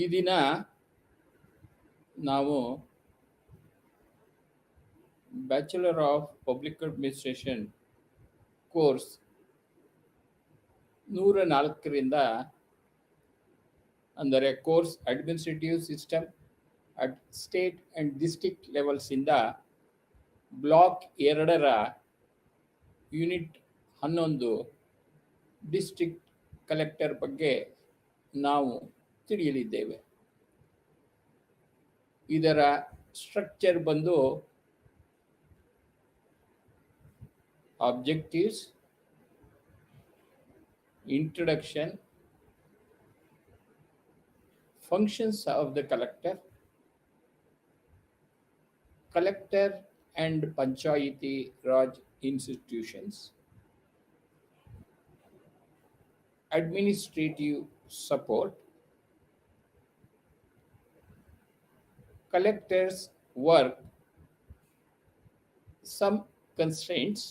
ಈ ದಿನ ನಾವು bachelor of public administration course 104ರಿಂದ ಅಂದರೆ course administrative system at state and district ಲೆವೆಲ್ಸಿಂದ ಬ್ಲಾಕ್ 2ರ ಯೂನಿಟ್ 11 ಡಿಸ್ಟ್ರಿಕ್ಟ್ ಕಲೆಕ್ಟರ್ ಬಗ್ಗೆ ನಾವು ತಿಳಿಯಲಿದ್ದೇವೆ. ಇದರ ಸ್ಟ್ರಕ್ಚರ್ ಬಂದು objectives, introduction, functions of the collector, collector and Panchayati Raj institutions, administrative support, collector's work, some constraints,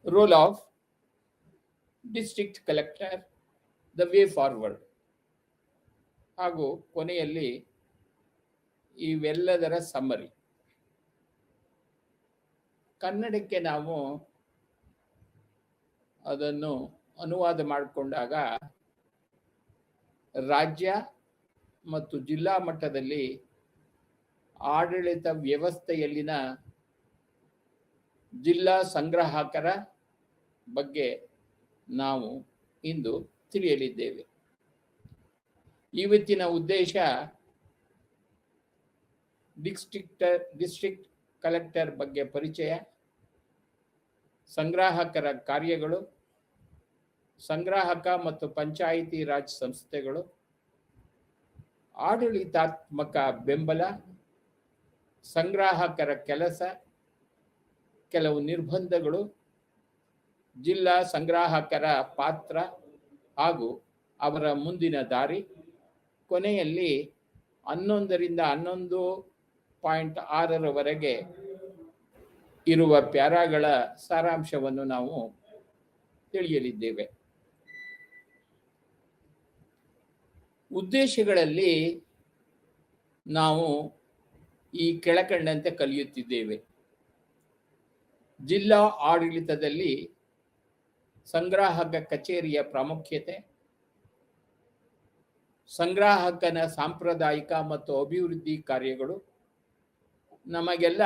role of district collector, the way forward, ಹಾಗೂ ಕೊನೆಯಲ್ಲಿ ಇವೆಲ್ಲದರ summary. ಕನ್ನಡಕ್ಕೆ ನಾವು ಅದನ್ನು ಅನುವಾದ ಮಾಡಿಕೊಂಡಾಗ ರಾಜ್ಯ ಮತ್ತು ಜಿಲ್ಲಾ ಮಟ್ಟದಲ್ಲಿ ಆಡಳಿತ ವ್ಯವಸ್ಥೆಯಲ್ಲಿನ ಜಿಲ್ಲಾ ಸಂಗ್ರಾಹಕರ ಬಗ್ಗೆ ನಾವು ಇಂದು ತಿಳಿಯಲಿದ್ದೇವೆ. ಇವತ್ತಿನ ಉದ್ದೇಶ ಡಿಸ್ಟ್ರಿಕ್ಟ್ ಕಲೆಕ್ಟರ್ ಬಗ್ಗೆ ಪರಿಚಯ, ಸಂಗ್ರಾಹಕರ ಕಾರ್ಯಗಳು, ಸಂಗ್ರಾಹಕ ಮತ್ತು ಪಂಚಾಯಿತಿ ರಾಜ್ ಸಂಸ್ಥೆಗಳು, ಆಡಳಿತಾತ್ಮಕ ಬೆಂಬಲ, ಸಂಗ್ರಾಹಕರ ಕೆಲಸ, ಕೆಲವು ನಿರ್ಬಂಧಗಳು, ಜಿಲ್ಲಾ ಸಂಗ್ರಾಹಕರ ಪಾತ್ರ ಹಾಗೂ ಅವರ ಮುಂದಿನ ದಾರಿ, ಕೊನೆಯಲ್ಲಿ 11ರಿಂದ 11.6ರವರೆಗೆ ಇರುವ ಪ್ಯಾರಾಗಳ ಸಾರಾಂಶವನ್ನು ನಾವು ತಿಳಿಯಲಿದ್ದೇವೆ. ಉದ್ದೇಶಗಳಲ್ಲಿ ನಾವು ಈ ಕೆಳಕಂಡಂತೆ ಕಲಿಯುತ್ತಿದ್ದೇವೆ. ಜಿಲ್ಲಾ ಆಡಳಿತದಲ್ಲಿ ಸಂಗ್ರಾಹಕ ಕಚೇರಿಯ ಪ್ರಾಮುಖ್ಯತೆ, ಸಂಗ್ರಾಹಕನ ಸಾಂಪ್ರದಾಯಿಕ ಮತ್ತು ಅಭಿವೃದ್ಧಿ ಕಾರ್ಯಗಳು. ನಮಗೆಲ್ಲ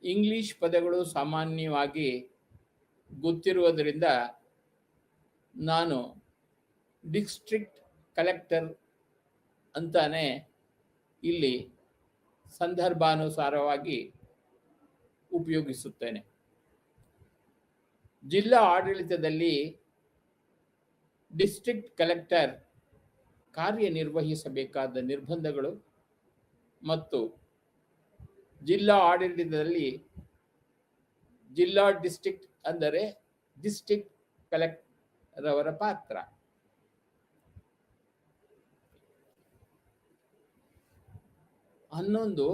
ಇಂಗ್ಲಿಷ್ ಪದಗಳು ಸಾಮಾನ್ಯವಾಗಿ ಗೊತ್ತಿರುವುದರಿಂದ ನಾನು ಡಿಸ್ಟ್ರಿಕ್ಟ್ ಕಲೆಕ್ಟರ್ ಅಂತಾನೆ ಇಲ್ಲಿ ಸಂದರ್ಭಾನುಸಾರವಾಗಿ ಉಪಯೋಗಿಸುತ್ತೇನೆ. ಜಿಲ್ಲಾ ಆಡಳಿತದಲ್ಲಿ ಡಿಸ್ಟ್ರಿಕ್ಟ್ ಕಲೆಕ್ಟರ್ ಕಾರ್ಯನಿರ್ವಹಿಸಬೇಕಾದ ನಿರ್ಬಂಧಗಳು ಮತ್ತು ಜಿಲ್ಲಾ ಆಡಳಿತದಲ್ಲಿ ಜಿಲ್ಲಾ ಡಿಸ್ಟ್ರಿಕ್ಟ್ ಅಂದರೆ ಡಿಸ್ಟ್ರಿಕ್ಟ್ ಕಲೆಕ್ಟರ್ ಅವರ ಪಾತ್ರ. ಹನ್ನೊಂದು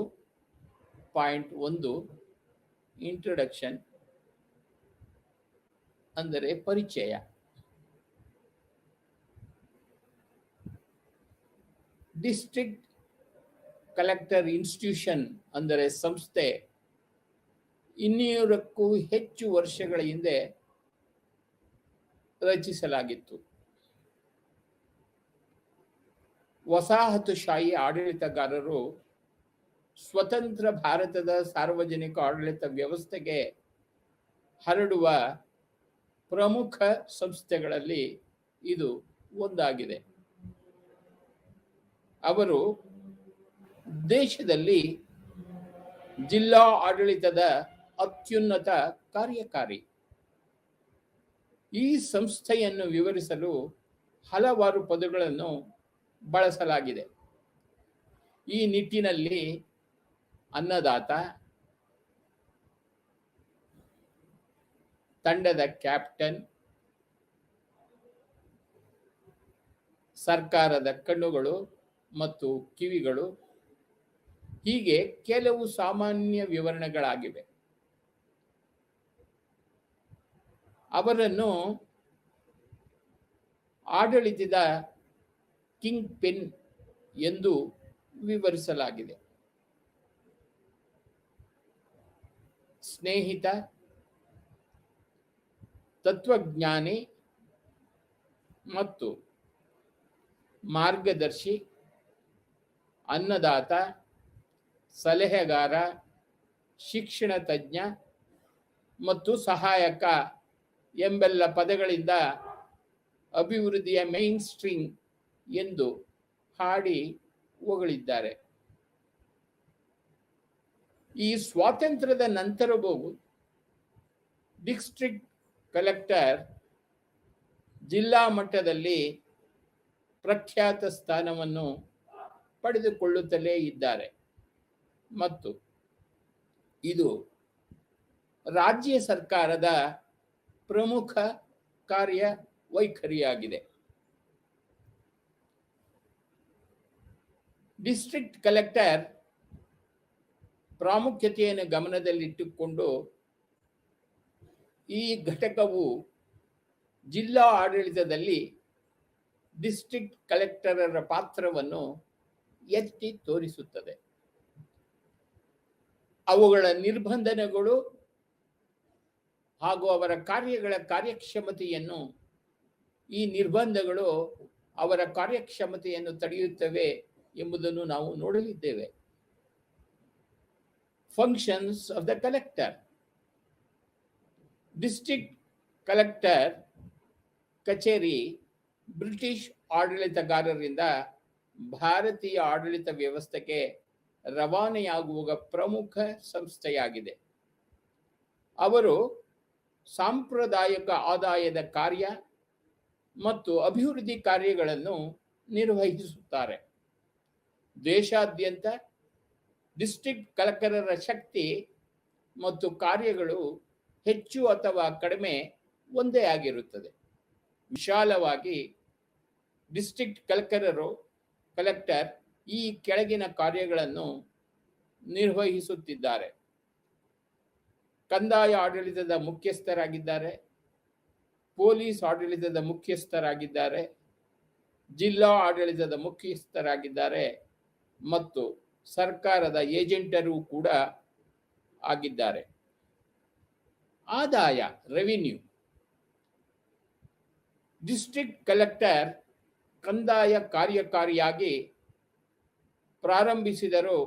ಪಾಯಿಂಟ್ 1 ಇಂಟ್ರೊಡಕ್ಷನ್ ಅಂದರೆ ಪರಿಚಯ. ಡಿಸ್ಟ್ರಿಕ್ಟ್ ಕಲೆಕ್ಟರ್ ಇನ್ಸ್ಟಿಟ್ಯೂಷನ್ ಅಂದರೆ ಸಂಸ್ಥೆ 200ಕ್ಕೂ ಹೆಚ್ಚು ವರ್ಷಗಳ ಹಿಂದೆ ರಚಿಸಲಾಗಿತ್ತು. ವಸಾಹತುಶಾಹಿ ಆಡಳಿತಗಾರರು ಸ್ವತಂತ್ರ ಭಾರತದ ಸಾರ್ವಜನಿಕ ಆಡಳಿತ ವ್ಯವಸ್ಥೆಗೆ ಹರಡುವ ಪ್ರಮುಖ ಸಂಸ್ಥೆಗಳಲ್ಲಿ ಇದು ಒಂದಾಗಿದೆ. ಅವರು ದೇಶದಲ್ಲಿ ಜಿಲ್ಲಾ ಆಡಳಿತದ ಅತ್ಯುನ್ನತ ಕಾರ್ಯಕಾರಿ. ಈ ಸಂಸ್ಥೆಯನ್ನು ವಿವರಿಸಲು ಹಲವಾರು ಪದಗಳನ್ನು ಬಳಸಲಾಗಿದೆ. ಈ ನಿಟ್ಟಿನಲ್ಲಿ ಅನ್ನದಾತ, ತಂಡದ ಕ್ಯಾಪ್ಟನ್, ಸರ್ಕಾರದ ಕಣ್ಣುಗಳು ಮತ್ತು ಕಿವಿಗಳು ಹೀಗೆ ಕೆಲವು ಸಾಮಾನ್ಯ ವಿವರಣೆಗಳಾಗಿವೆ. ಅವರನ್ನು ಆಡಳಿತದ ಕಿಂಗ್ ಪಿನ್ ಎಂದು ವಿವರಿಸಲಾಗಿದೆ. ಸ್ನೇಹಿತ, ತತ್ವಜ್ಞಾನಿ ಮತ್ತು ಮಾರ್ಗದರ್ಶಿ, ಅನ್ನದಾತ, ಸಲಹೆಗಾರ, ಶಿಕ್ಷಣ ತಜ್ಞ ಮತ್ತು ಸಹಾಯಕ ಎಂಬೆಲ್ಲ ಪದಗಳಿಂದ ಅಭಿವೃದ್ಧಿಯ ಮೇನ್ ಸ್ಟ್ರಿಂಗ್ ಎಂದು ಹಾಡಿ ಹೊಗಳಿದ್ದಾರೆ. ಈ ಸ್ವಾತಂತ್ರ್ಯದ ನಂತರವೂ ಡಿಸ್ಟ್ರಿಕ್ಟ್ ಕಲೆಕ್ಟರ್ ಜಿಲ್ಲಾ ಮಟ್ಟದಲ್ಲಿ ಪ್ರಖ್ಯಾತ ಸ್ಥಾನವನ್ನು ಪಡೆದುಕೊಳ್ಳುತ್ತಲೇ ಇದ್ದಾರೆ ಮತ್ತು ಇದು ರಾಜ್ಯ ಸರ್ಕಾರದ ಪ್ರಮುಖ ಕಾರ್ಯವೈಖರಿಯಾಗಿದೆ. ಡಿಸ್ಟ್ರಿಕ್ಟ್ ಕಲೆಕ್ಟರ್ ಪ್ರಾಮುಖ್ಯತೆಯನ್ನು ಗಮನದಲ್ಲಿಟ್ಟುಕೊಂಡು ಈ ಘಟಕವು ಜಿಲ್ಲಾ ಆಡಳಿತದಲ್ಲಿ ಡಿಸ್ಟ್ರಿಕ್ಟ್ ಕಲೆಕ್ಟರರ ಪಾತ್ರವನ್ನು ಎತ್ತಿ ತೋರಿಸುತ್ತದೆ. ಅವುಗಳ ನಿರ್ಬಂಧನೆಗಳು ಹಾಗೂ ಅವರ ಕಾರ್ಯಗಳ ಕಾರ್ಯಕ್ಷಮತೆಯನ್ನು, ಈ ನಿರ್ಬಂಧಗಳು ಅವರ ಕಾರ್ಯಕ್ಷಮತೆಯನ್ನು ತಡೆಯುತ್ತವೆ ಎಂಬುದನ್ನು ನಾವು ನೋಡಲಿದ್ದೇವೆ. Functions of the collector. District collector ಕಚೇರಿ ಬ್ರಿಟಿಷ್ ಆಡಳಿತಗಾರರಿಂದ ಭಾರತೀಯ ಆಡಳಿತ ವ್ಯವಸ್ಥೆಗೆ ರವಾನೆಯಾಗುವ ಪ್ರಮುಖ ಸಂಸ್ಥೆಯಾಗಿದೆ. ಅವರು ಸಾಂಪ್ರದಾಯಿಕ ಆದಾಯದ ಕಾರ್ಯ ಮತ್ತು ಅಭಿವೃದ್ಧಿ ಕಾರ್ಯಗಳನ್ನು ನಿರ್ವಹಿಸುತ್ತಾರೆ. ದೇಶಾದ್ಯಂತ ಡಿಸ್ಟ್ರಿಕ್ಟ್ ಕಲೆಕ್ಟರರ ಶಕ್ತಿ ಮತ್ತು ಕಾರ್ಯಗಳು ಹೆಚ್ಚು ಅಥವಾ ಕಡಿಮೆ ಒಂದೇ ಆಗಿರುತ್ತದೆ. ವಿಶಾಲವಾಗಿ ಡಿಸ್ಟ್ರಿಕ್ಟ್ ಕಲೆಕ್ಟರ್ ಈ ಕೆಳಗಿನ ಕಾರ್ಯಗಳನ್ನು ನಿರ್ವಹಿಸುತ್ತಿದ್ದಾರೆ. ಕಂದಾಯ ಆಡಳಿತದ ಮುಖ್ಯಸ್ಥರಾಗಿದ್ದಾರೆ, ಪೊಲೀಸ್ ಆಡಳಿತದ ಮುಖ್ಯಸ್ಥರಾಗಿದ್ದಾರೆ, ಜಿಲ್ಲಾ ಆಡಳಿತದ ಮುಖ್ಯಸ್ಥರಾಗಿದ್ದಾರೆ ಮತ್ತು ಸರ್ಕಾರದ ಏಜೆಂಟರು ಕೂಡ ಆಗಿದ್ದಾರೆ. ಆದಾಯ, ರೆವಿನ್ಯೂ. ಡಿಸ್ಟ್ರಿಕ್ಟ್ ಕಲೆಕ್ಟರ್ ಕಂದಾಯ ಕಾರ್ಯಕಾರಿಯಾಗಿ ಪ್ರಾರಂಭಿಸಿದರು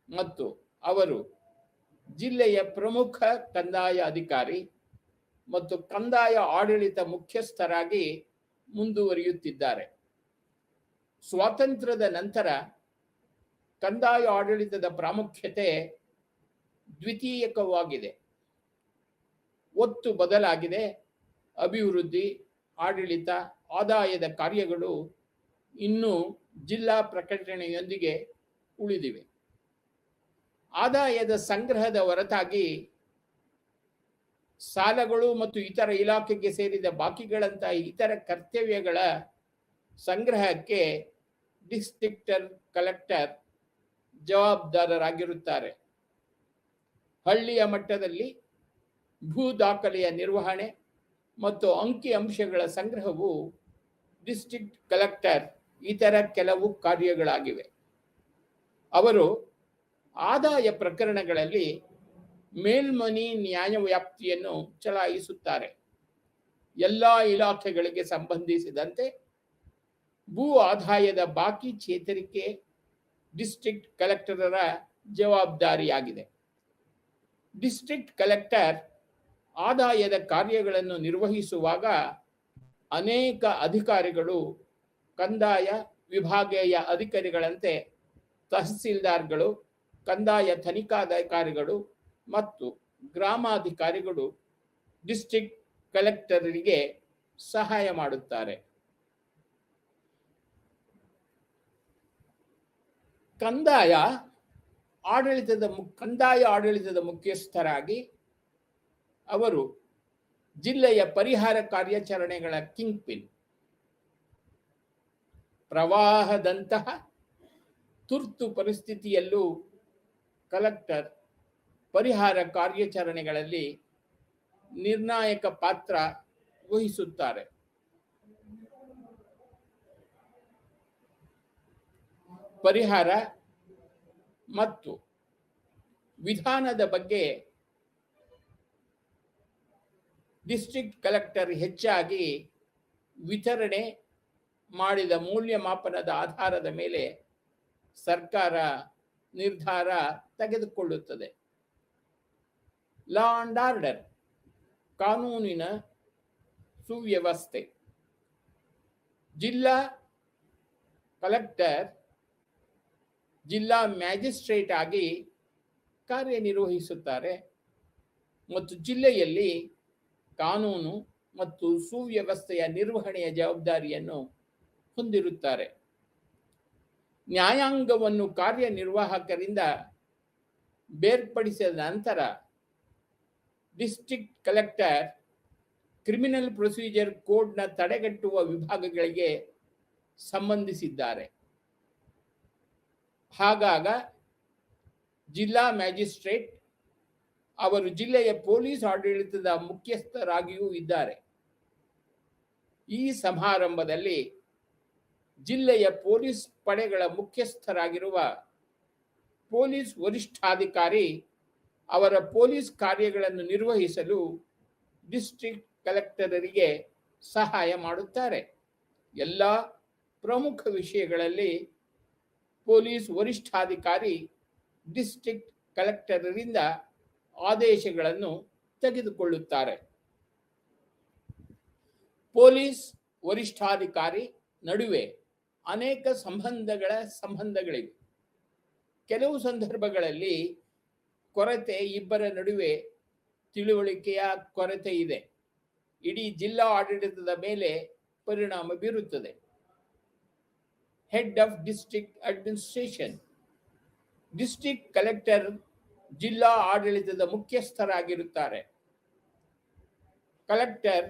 ಮತ್ತು ಅವರು ಜಿಲ್ಲೆಯ ಪ್ರಮುಖ ಕಂದಾಯ ಅಧಿಕಾರಿ ಮತ್ತು ಕಂದಾಯ ಆಡಳಿತ ಮುಖ್ಯಸ್ಥರಾಗಿ ಮುಂದುವರಿಯುತ್ತಿದ್ದಾರೆ. ಸ್ವಾತಂತ್ರ್ಯದ ನಂತರ ಕಂದಾಯ ಆಡಳಿತದ ಪ್ರಾಮುಖ್ಯತೆ ದ್ವಿತೀಯಕವಾಗಿದೆ. ಒತ್ತು ಬದಲಾಗಿದೆ. ಅಭಿವೃದ್ಧಿ, ಆಡಳಿತ, ಆದಾಯದ ಕಾರ್ಯಗಳು ಇನ್ನೂ ಜಿಲ್ಲಾ ಪ್ರಕಟಣೆಯೊಂದಿಗೆ ಉಳಿದಿವೆ. ಆದಾಯದ ಸಂಗ್ರಹದ ಹೊರತಾಗಿ ಸಾಲಗಳು ಮತ್ತು ಇತರ ಇಲಾಖೆಗೆ ಸೇರಿದ ಬಾಕಿಗಳಂತಹ ಇತರ ಕರ್ತವ್ಯಗಳ ಸಂಗ್ರಹಕ್ಕೆ ಡಿಸ್ಟ್ರಿಕ್ಟ್ ಕಲೆಕ್ಟರ್ ಜವಾಬ್ದಾರರಾಗಿರುತ್ತಾರೆ. ಹಳ್ಳಿಯ ಮಟ್ಟದಲ್ಲಿ ಭೂ ದಾಖಲೆಯ ನಿರ್ವಹಣೆ ಮತ್ತು ಅಂಕಿ ಅಂಶಗಳ ಸಂಗ್ರಹವು ಡಿಸ್ಟ್ರಿಕ್ಟ್ ಕಲೆಕ್ಟರ್ ಇತರ ಕೆಲವು ಕಾರ್ಯಗಳಾಗಿವೆ. ಅವರು ಆದಾಯ ಪ್ರಕರಣಗಳಲ್ಲಿ ಮೇಲ್ಮನಿ ನ್ಯಾಯವ್ಯಾಪ್ತಿಯನ್ನು ಚಲಾಯಿಸುತ್ತಾರೆ. ಎಲ್ಲ ಇಲಾಖೆಗಳಿಗೆ ಸಂಬಂಧಿಸಿದಂತೆ ಭೂ ಆದಾಯದ ಬಾಕಿ ಚೇತರಿಕೆ ಡಿಸ್ಟ್ರಿಕ್ಟ್ ಕಲೆಕ್ಟರರ ಜವಾಬ್ದಾರಿಯಾಗಿದೆ. ಡಿಸ್ಟ್ರಿಕ್ಟ್ ಕಲೆಕ್ಟರ್ ಆದಾಯದ ಕಾರ್ಯಗಳನ್ನು ನಿರ್ವಹಿಸುವಾಗ ಅನೇಕ ಅಧಿಕಾರಿಗಳು ಕಂದಾಯ ವಿಭಾಗೀಯ ಅಧಿಕಾರಿಗಳಂತೆ ತಹಸೀಲ್ದಾರ್ಗಳು, ಕಂದಾಯ ತನಿಖಾಧಿಕಾರಿಗಳು ಮತ್ತು ಗ್ರಾಮಾಧಿಕಾರಿಗಳು ಡಿಸ್ಟ್ರಿಕ್ಟ್ ಕಲೆಕ್ಟರಿಗೆ ಸಹಾಯ ಮಾಡುತ್ತಾರೆ. ಕಂದಾಯ ಆಡಳಿತದ ಮುಖ್ಯಸ್ಥರಾಗಿ ಅವರು ಜಿಲ್ಲೆಯ ಪರಿಹಾರ ಕಾರ್ಯಾಚರಣೆಗಳ ಕಿಂಗ್ ಪಿನ್. ಪ್ರವಾಹದಂತಹ ತುರ್ತು ಪರಿಸ್ಥಿತಿಯಲ್ಲೂ ಕಲೆಕ್ಟರ್ ಪರಿಹಾರ ಕಾರ್ಯಾಚರಣೆಗಳಲ್ಲಿ ನಿರ್ಣಾಯಕ ಪಾತ್ರ ವಹಿಸುತ್ತಾರೆ. ಪರಿಹಾರ ಮತ್ತು ವಿಧಾನದ ಬಗ್ಗೆ ಡಿಸ್ಟ್ರಿಕ್ಟ್ ಕಲೆಕ್ಟರ್ ಹೆಚ್ಚಾಗಿ ವಿತರಣೆ ಮಾಡಿದ ಮೌಲ್ಯಮಾಪನದ ಆಧಾರದ ಮೇಲೆ ಸರ್ಕಾರ ನಿರ್ಧಾರ ತೆಗೆದುಕೊಳ್ಳುತ್ತದೆ. ಲಾ ಅಂಡ್ ಆರ್ಡರ್, ಕಾನೂನಿನ ಸುವ್ಯವಸ್ಥೆ. ಜಿಲ್ಲಾ ಕಲೆಕ್ಟರ್ ಜಿಲ್ಲಾ ಮ್ಯಾಜಿಸ್ಟ್ರೇಟ್ ಆಗಿ ಕಾರ್ಯನಿರ್ವಹಿಸುತ್ತಾರೆ ಮತ್ತು ಜಿಲ್ಲೆಯಲ್ಲಿ ಕಾನೂನು ಮತ್ತು ಸುವ್ಯವಸ್ಥೆಯ ನಿರ್ವಹಣೆಯ ಜವಾಬ್ದಾರಿಯನ್ನು ಹೊಂದಿರುತ್ತಾರೆ. ನ್ಯಾಯಾಂಗವನ್ನು ಕಾರ್ಯನಿರ್ವಾಹಕರಿಂದ ಬೇರ್ಪಡಿಸಿದ ನಂತರ ಡಿಸ್ಟ್ರಿಕ್ಟ್ ಕಲೆಕ್ಟರ್ ಕ್ರಿಮಿನಲ್ ಪ್ರೊಸೀಜರ್ ಕೋಡ್ನ ತಡೆಗಟ್ಟುವ ವಿಭಾಗಗಳಿಗೆ ಸಂಬಂಧಿಸಿದ್ದಾರೆ. ಹಾಗಾಗ ಜಿಲ್ಲಾ ಮ್ಯಾಜಿಸ್ಟ್ರೇಟ್ ಅವರು ಜಿಲ್ಲೆಯ ಪೊಲೀಸ್ ಆಡಳಿತದ ಮುಖ್ಯಸ್ಥರಾಗಿಯೂ ಇದ್ದಾರೆ. ಈ ಸಮಾರಂಭದಲ್ಲಿ ಜಿಲ್ಲೆಯ ಪೊಲೀಸ್ ಪಡೆಗಳ ಮುಖ್ಯಸ್ಥರಾಗಿರುವ ಪೊಲೀಸ್ ವರಿಷ್ಠಾಧಿಕಾರಿ ಅವರ ಪೊಲೀಸ್ ಕಾರ್ಯಗಳನ್ನು ನಿರ್ವಹಿಸಲು ಡಿಸ್ಟ್ರಿಕ್ಟ್ ಕಲೆಕ್ಟರರಿಗೆ ಸಹಾಯ ಮಾಡುತ್ತಾರೆ. ಎಲ್ಲ ಪ್ರಮುಖ ವಿಷಯಗಳಲ್ಲಿ ಪೊಲೀಸ್ ವರಿಷ್ಠಾಧಿಕಾರಿ ಡಿಸ್ಟ್ರಿಕ್ಟ್ ಕಲೆಕ್ಟರರಿಂದ ಆದೇಶಗಳನ್ನು ತೆಗೆದುಕೊಳ್ಳುತ್ತಾರೆ. ಪೊಲೀಸ್ ವರಿಷ್ಠಾಧಿಕಾರಿ ನಡುವೆ ಅನೇಕ ಸಂಬಂಧಗಳಿವೆ. ಕೆಲವು ಸಂದರ್ಭಗಳಲ್ಲಿ ಇಬ್ಬರ ನಡುವೆ ತಿಳುವಳಿಕೆಯ ಕೊರತೆ ಇದೆ. ಇಡೀ ಜಿಲ್ಲಾ ಆಡಳಿತದ ಮೇಲೆ ಪರಿಣಾಮ ಬೀರುತ್ತದೆ. Head of district administration. District collector ಜಿಲ್ಲಾ ಆಡಳಿತದ ಮುಖ್ಯಸ್ಥರಾಗಿರುತ್ತಾರೆ. ಕಲೆಕ್ಟರ್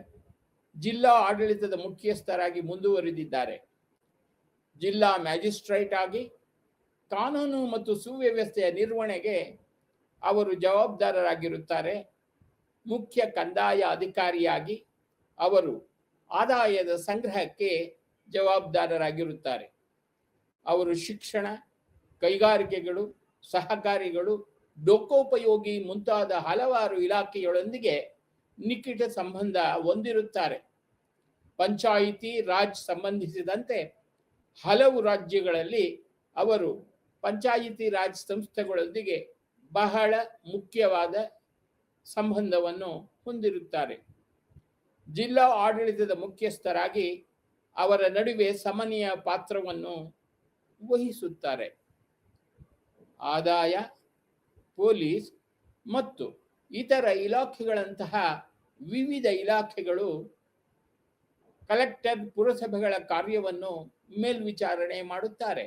ಜಿಲ್ಲಾ ಆಡಳಿತದ ಮುಖ್ಯಸ್ಥರಾಗಿ ಮುಂದುವರಿದಿದ್ದಾರೆ. ಜಿಲ್ಲಾ ಮ್ಯಾಜಿಸ್ಟ್ರೇಟ್ ಆಗಿ ಕಾನೂನು ಮತ್ತು ಸುವ್ಯವಸ್ಥೆಯ ನಿರ್ವಹಣೆಗೆ ಅವರು ಜವಾಬ್ದಾರರಾಗಿರುತ್ತಾರೆ. ಮುಖ್ಯ ಕಂದಾಯ ಅಧಿಕಾರಿಯಾಗಿ ಅವರು ಆದಾಯದ ಸಂಗ್ರಹಕ್ಕೆ ಜವಾಬ್ದಾರರಾಗಿರುತ್ತಾರೆ. ಅವರು ಶಿಕ್ಷಣ, ಕೈಗಾರಿಕೆಗಳು, ಸಹಕಾರಿಗಳು, ಲೋಕೋಪಯೋಗಿ ಮುಂತಾದ ಹಲವಾರು ಇಲಾಖೆಗಳೊಂದಿಗೆ ನಿಕಟ ಸಂಬಂಧ ಹೊಂದಿರುತ್ತಾರೆ. ಪಂಚಾಯಿತಿ ರಾಜ್ ಸಂಬಂಧಿಸಿದಂತೆ ಹಲವು ರಾಜ್ಯಗಳಲ್ಲಿ ಅವರು ಪಂಚಾಯಿತಿ ರಾಜ್ ಸಂಸ್ಥೆಗಳೊಂದಿಗೆ ಬಹಳ ಮುಖ್ಯವಾದ ಸಂಬಂಧವನ್ನು ಹೊಂದಿರುತ್ತಾರೆ. ಜಿಲ್ಲಾ ಆಡಳಿತದ ಮುಖ್ಯಸ್ಥರಾಗಿ ಅವರ ನಡುವೆ ಸಮನ್ವಯ ಪಾತ್ರವನ್ನು ವಹಿಸುತ್ತಾರೆ. ಆದಾಯ, ಪೊಲೀಸ್ ಮತ್ತು ಇತರ ಇಲಾಖೆಗಳಂತಹ ವಿವಿಧ ಇಲಾಖೆಗಳು ಕಲೆಕ್ಟರ್ ಪುರಸಭೆಗಳ ಕಾರ್ಯವನ್ನು ಮೇಲ್ವಿಚಾರಣೆ ಮಾಡುತ್ತಾರೆ.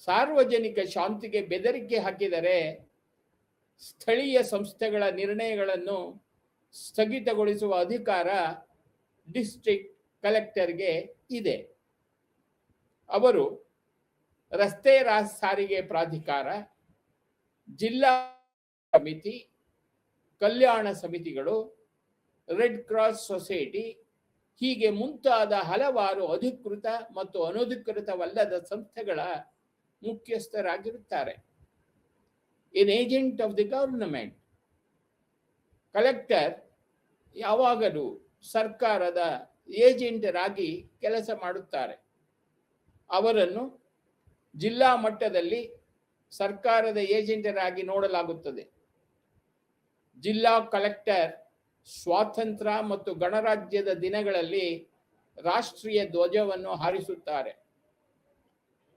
ಸಾರ್ವಜನಿಕ ಶಾಂತಿಗೆ ಬೆದರಿಕೆ ಹಾಕಿದರೆ ಸ್ಥಳೀಯ ಸಂಸ್ಥೆಗಳ ನಿರ್ಣಯಗಳನ್ನು ಸ್ಥಗಿತಗೊಳಿಸುವ ಅಧಿಕಾರ ಡಿಸ್ಟ್ರಿಕ್ಟ್ ಕಲೆಕ್ಟರ್ಗೆ ಇದೆ. ಅವರು ರಸ್ತೆ ಸಾರಿಗೆ ಪ್ರಾಧಿಕಾರ, ಜಿಲ್ಲಾ ಸಮಿತಿ, ಕಲ್ಯಾಣ ಸಮಿತಿಗಳು, ರೆಡ್ ಕ್ರಾಸ್ ಸೊಸೈಟಿ ಹೀಗೆ ಮುಂತಾದ ಹಲವಾರು ಅಧಿಕೃತ ಮತ್ತು ಅನಧಿಕೃತವಲ್ಲದ ಸಂಸ್ಥೆಗಳ ಮುಖ್ಯಸ್ಥರಾಗಿರುತ್ತಾರೆ. An agent of the government. Collector ಯಾವಾಗಲೂ ಸರ್ಕಾರದ ಏಜೆಂಟರಾಗಿ ಕೆಲಸ ಮಾಡುತ್ತಾರೆ. ಅವರನ್ನು ಜಿಲ್ಲಾ ಮಟ್ಟದಲ್ಲಿ ಸರ್ಕಾರದ ಏಜೆಂಟರಾಗಿ ನೋಡಲಾಗುತ್ತದೆ. ಜಿಲ್ಲಾ ಕಲೆಕ್ಟರ್ ಸ್ವಾತಂತ್ರ್ಯ ಮತ್ತು ಗಣರಾಜ್ಯದ ದಿನಗಳಲ್ಲಿ ರಾಷ್ಟ್ರೀಯ ಧ್ವಜವನ್ನು ಹಾರಿಸುತ್ತಾರೆ.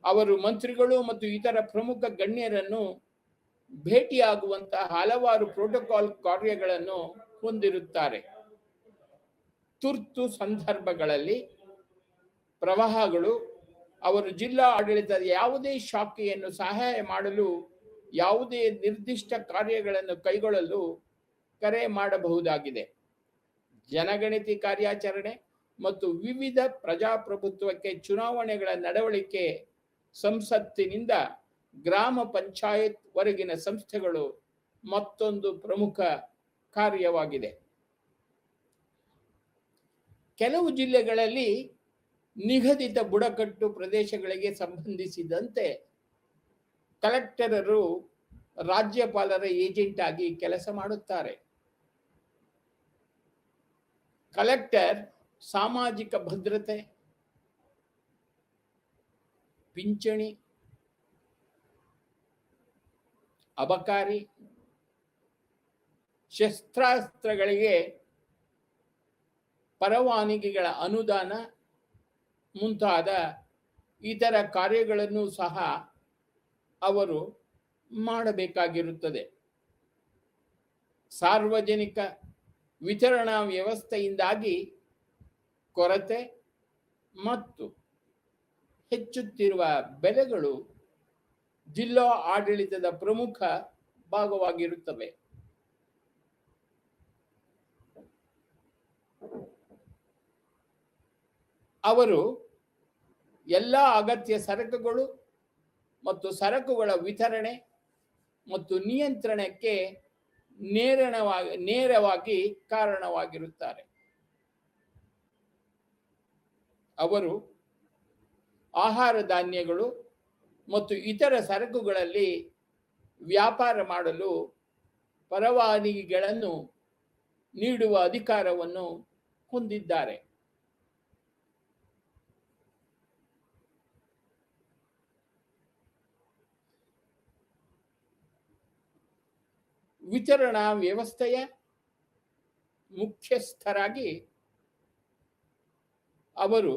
ಅವರು ಮಂತ್ರಿಗಳು ಮತ್ತು ಇತರ ಪ್ರಮುಖ ಗಣ್ಯರನ್ನು ಭೇಟಿಯಾಗುವಂತಹ ಹಲವಾರು ಪ್ರೋಟೋಕಾಲ್ ಕಾರ್ಯಗಳನ್ನು ಹೊಂದಿರುತ್ತಾರೆ. ತುರ್ತು ಸಂದರ್ಭಗಳಲ್ಲಿ ಪ್ರವಾಹಗಳು ಅವರು ಜಿಲ್ಲಾ ಆಡಳಿತದ ಯಾವುದೇ ಶಾಖೆಯನ್ನು ಸಹಾಯ ಮಾಡಲು ಯಾವುದೇ ನಿರ್ದಿಷ್ಟ ಕಾರ್ಯಗಳನ್ನು ಕೈಗೊಳ್ಳಲು ಕರೆ ಮಾಡಬಹುದಾಗಿದೆ. ಜನಗಣತಿ ಕಾರ್ಯಾಚರಣೆ ಮತ್ತು ವಿವಿಧ ಪ್ರಜಾಪ್ರಭುತ್ವಕ್ಕೆ ಚುನಾವಣೆಗಳ ನಡವಳಿಕೆ, ಸಂಸತ್ತಿನಿಂದ ಗ್ರಾಮ ಪಂಚಾಯತ್ ವರೆಗಿನ ಸಂಸ್ಥೆಗಳು ಮತ್ತೊಂದು ಪ್ರಮುಖ ಕಾರ್ಯವಾಗಿದೆ. ಕೆಲವು ಜಿಲ್ಲೆಗಳಲ್ಲಿ ನಿಗದಿತ ಬುಡಕಟ್ಟು ಪ್ರದೇಶಗಳಿಗೆ ಸಂಬಂಧಿಸಿದಂತೆ ಕಲೆಕ್ಟರರು ರಾಜ್ಯಪಾಲರ ಏಜೆಂಟ್ ಆಗಿ ಕೆಲಸ ಮಾಡುತ್ತಾರೆ. ಕಲೆಕ್ಟರ್ ಸಾಮಾಜಿಕ ಭದ್ರತೆ, ಪಿಂಚಣಿ, ಅಬಕಾರಿ, ಶಸ್ತ್ರಾಸ್ತ್ರಗಳಿಗೆ ಪರವಾನಗಿಗಳ ಅನುದಾನ ಮುಂತಾದ ಇತರ ಕಾರ್ಯಗಳನ್ನು ಸಹ ಅವರು ಮಾಡಬೇಕಾಗಿರುತ್ತದೆ. ಸಾರ್ವಜನಿಕ ವಿತರಣಾ ವ್ಯವಸ್ಥೆಯಿಂದಾಗಿ ಕೊರತೆ ಮತ್ತು ಹೆಚ್ಚುತ್ತಿರುವ ಬೆಲೆಗಳು ಜಿಲ್ಲಾ ಆಡಳಿತದ ಪ್ರಮುಖ ಭಾಗವಾಗಿರುತ್ತವೆ. ಅವರು ಎಲ್ಲ ಅಗತ್ಯ ಸರಕುಗಳು ಮತ್ತು ಸರಕುಗಳ ವಿತರಣೆ ಮತ್ತು ನಿಯಂತ್ರಣಕ್ಕೆ ನೇರವಾಗಿ ಕಾರಣವಾಗಿರುತ್ತಾರೆ. ಅವರು ಆಹಾರ ಧಾನ್ಯಗಳು ಮತ್ತು ಇತರ ಸರಕುಗಳಲ್ಲಿ ವ್ಯಾಪಾರ ಮಾಡಲು ಪರವಾನಗಿಗಳನ್ನು ನೀಡುವ ಅಧಿಕಾರವನ್ನು ಹೊಂದಿದ್ದಾರೆ. ವಿತರಣಾ ವ್ಯವಸ್ಥೆಯ ಮುಖ್ಯಸ್ಥರಾಗಿ ಅವರು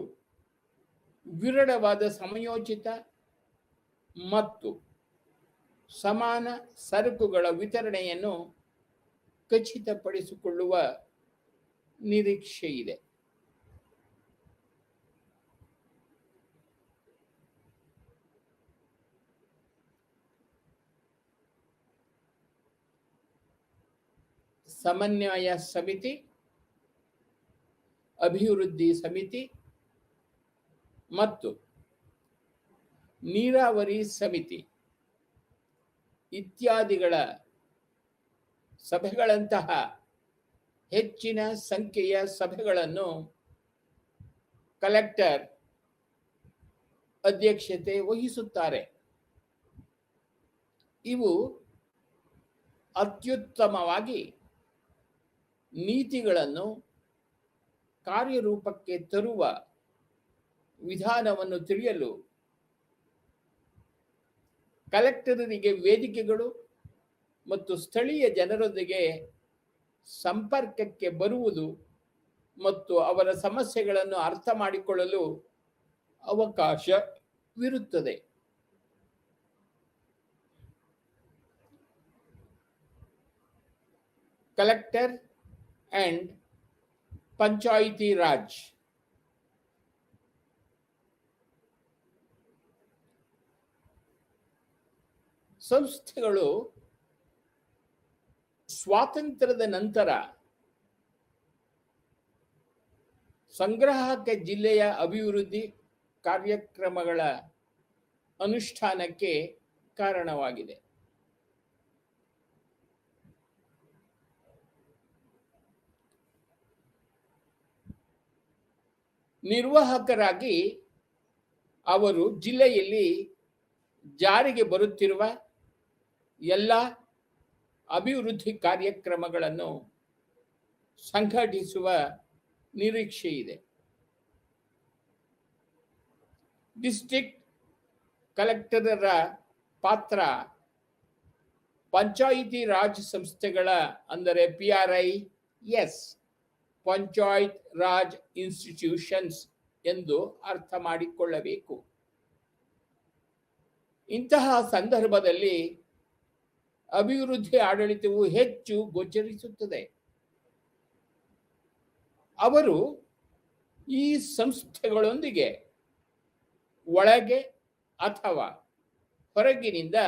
ವಿರಳವಾದ ಸಮಯೋಚಿತ ಮತ್ತು ಸಮಾನ ಸರಕುಗಳ ವಿತರಣೆಯನ್ನು ಖಚಿತಪಡಿಸಿಕೊಳ್ಳುವ ನಿರೀಕ್ಷೆ ಇದೆ. ಸಮನ್ವಯ ಸಮಿತಿ, ಅಭಿವೃದ್ಧಿ ಸಮಿತಿ ಮತ್ತು ನೀರಾವರಿ ಸಮಿತಿ ಇತ್ಯಾದಿಗಳ ಸಭೆಗಳಂತಹ ಹೆಚ್ಚಿನ ಸಂಖ್ಯೆಯ ಸಭೆಗಳನ್ನು ಕಲೆಕ್ಟರ್ ಅಧ್ಯಕ್ಷತೆ ವಹಿಸುತ್ತಾರೆ. ಇವು ಅತ್ಯುತ್ತಮವಾಗಿ ನೀತಿಗಳನ್ನು ಕಾರ್ಯರೂಪಕ್ಕೆ ತರುವ ವಿಧಾನವನ್ನು ತಿಳಿಯಲು ಕಲೆಕ್ಟರರಿಗೆ ವೇದಿಕೆಗಳು ಮತ್ತು ಸ್ಥಳೀಯ ಜನರೊಂದಿಗೆ ಸಂಪರ್ಕಕ್ಕೆ ಬರುವುದು ಮತ್ತು ಅವರ ಸಮಸ್ಯೆಗಳನ್ನು ಅರ್ಥ ಮಾಡಿಕೊಳ್ಳಲು ಅವಕಾಶವಿರುತ್ತದೆ. ಕಲೆಕ್ಟರ್ ಅಂಡ್ ಪಂಚಾಯಿತಿ ರಾಜ್ ಸಂಸ್ಥೆಗಳು ಸ್ವಾತಂತ್ರ್ಯದ ನಂತರ ಸಂಗ್ರಾಹಕ ಜಿಲ್ಲೆಯ ಅಭಿವೃದ್ಧಿ ಕಾರ್ಯಕ್ರಮಗಳ ಅನುಷ್ಠಾನಕ್ಕೆ ಕಾರಣವಾಗಿದೆ. ನಿರ್ವಾಹಕರಾಗಿ ಅವರು ಜಿಲ್ಲೆಯಲ್ಲಿ ಜಾರಿಗೆ ಬರುತ್ತಿರುವ ಎಲ್ಲ ಅಭಿವೃದ್ಧಿ ಕಾರ್ಯಕ್ರಮಗಳನ್ನು ಸಂಘಟಿಸುವ ನಿರೀಕ್ಷೆ ಇದೆ. ಡಿಸ್ಟ್ರಿಕ್ಟ್ ಕಲೆಕ್ಟರರ ಪಾತ್ರ ಪಂಚಾಯಿತಿ ರಾಜ್ ಸಂಸ್ಥೆಗಳ ಅಂದರೆ PRIS ಪಂಚಾಯತ್ ರಾಜ್ ಇನ್ಸ್ಟಿಟ್ಯೂಷನ್ಸ್ ಎಂದು ಅರ್ಥ ಮಾಡಿಕೊಳ್ಳಬೇಕು. ಇಂತಹ ಸಂದರ್ಭದಲ್ಲಿ ಅಭಿವೃದ್ಧಿ ಆಡಳಿತವು ಹೆಚ್ಚು ಗೋಚರಿಸುತ್ತದೆ. ಅವರು ಈ ಸಂಸ್ಥೆಗಳೊಂದಿಗೆ ಒಳಗೆ ಅಥವಾ ಹೊರಗಿನಿಂದ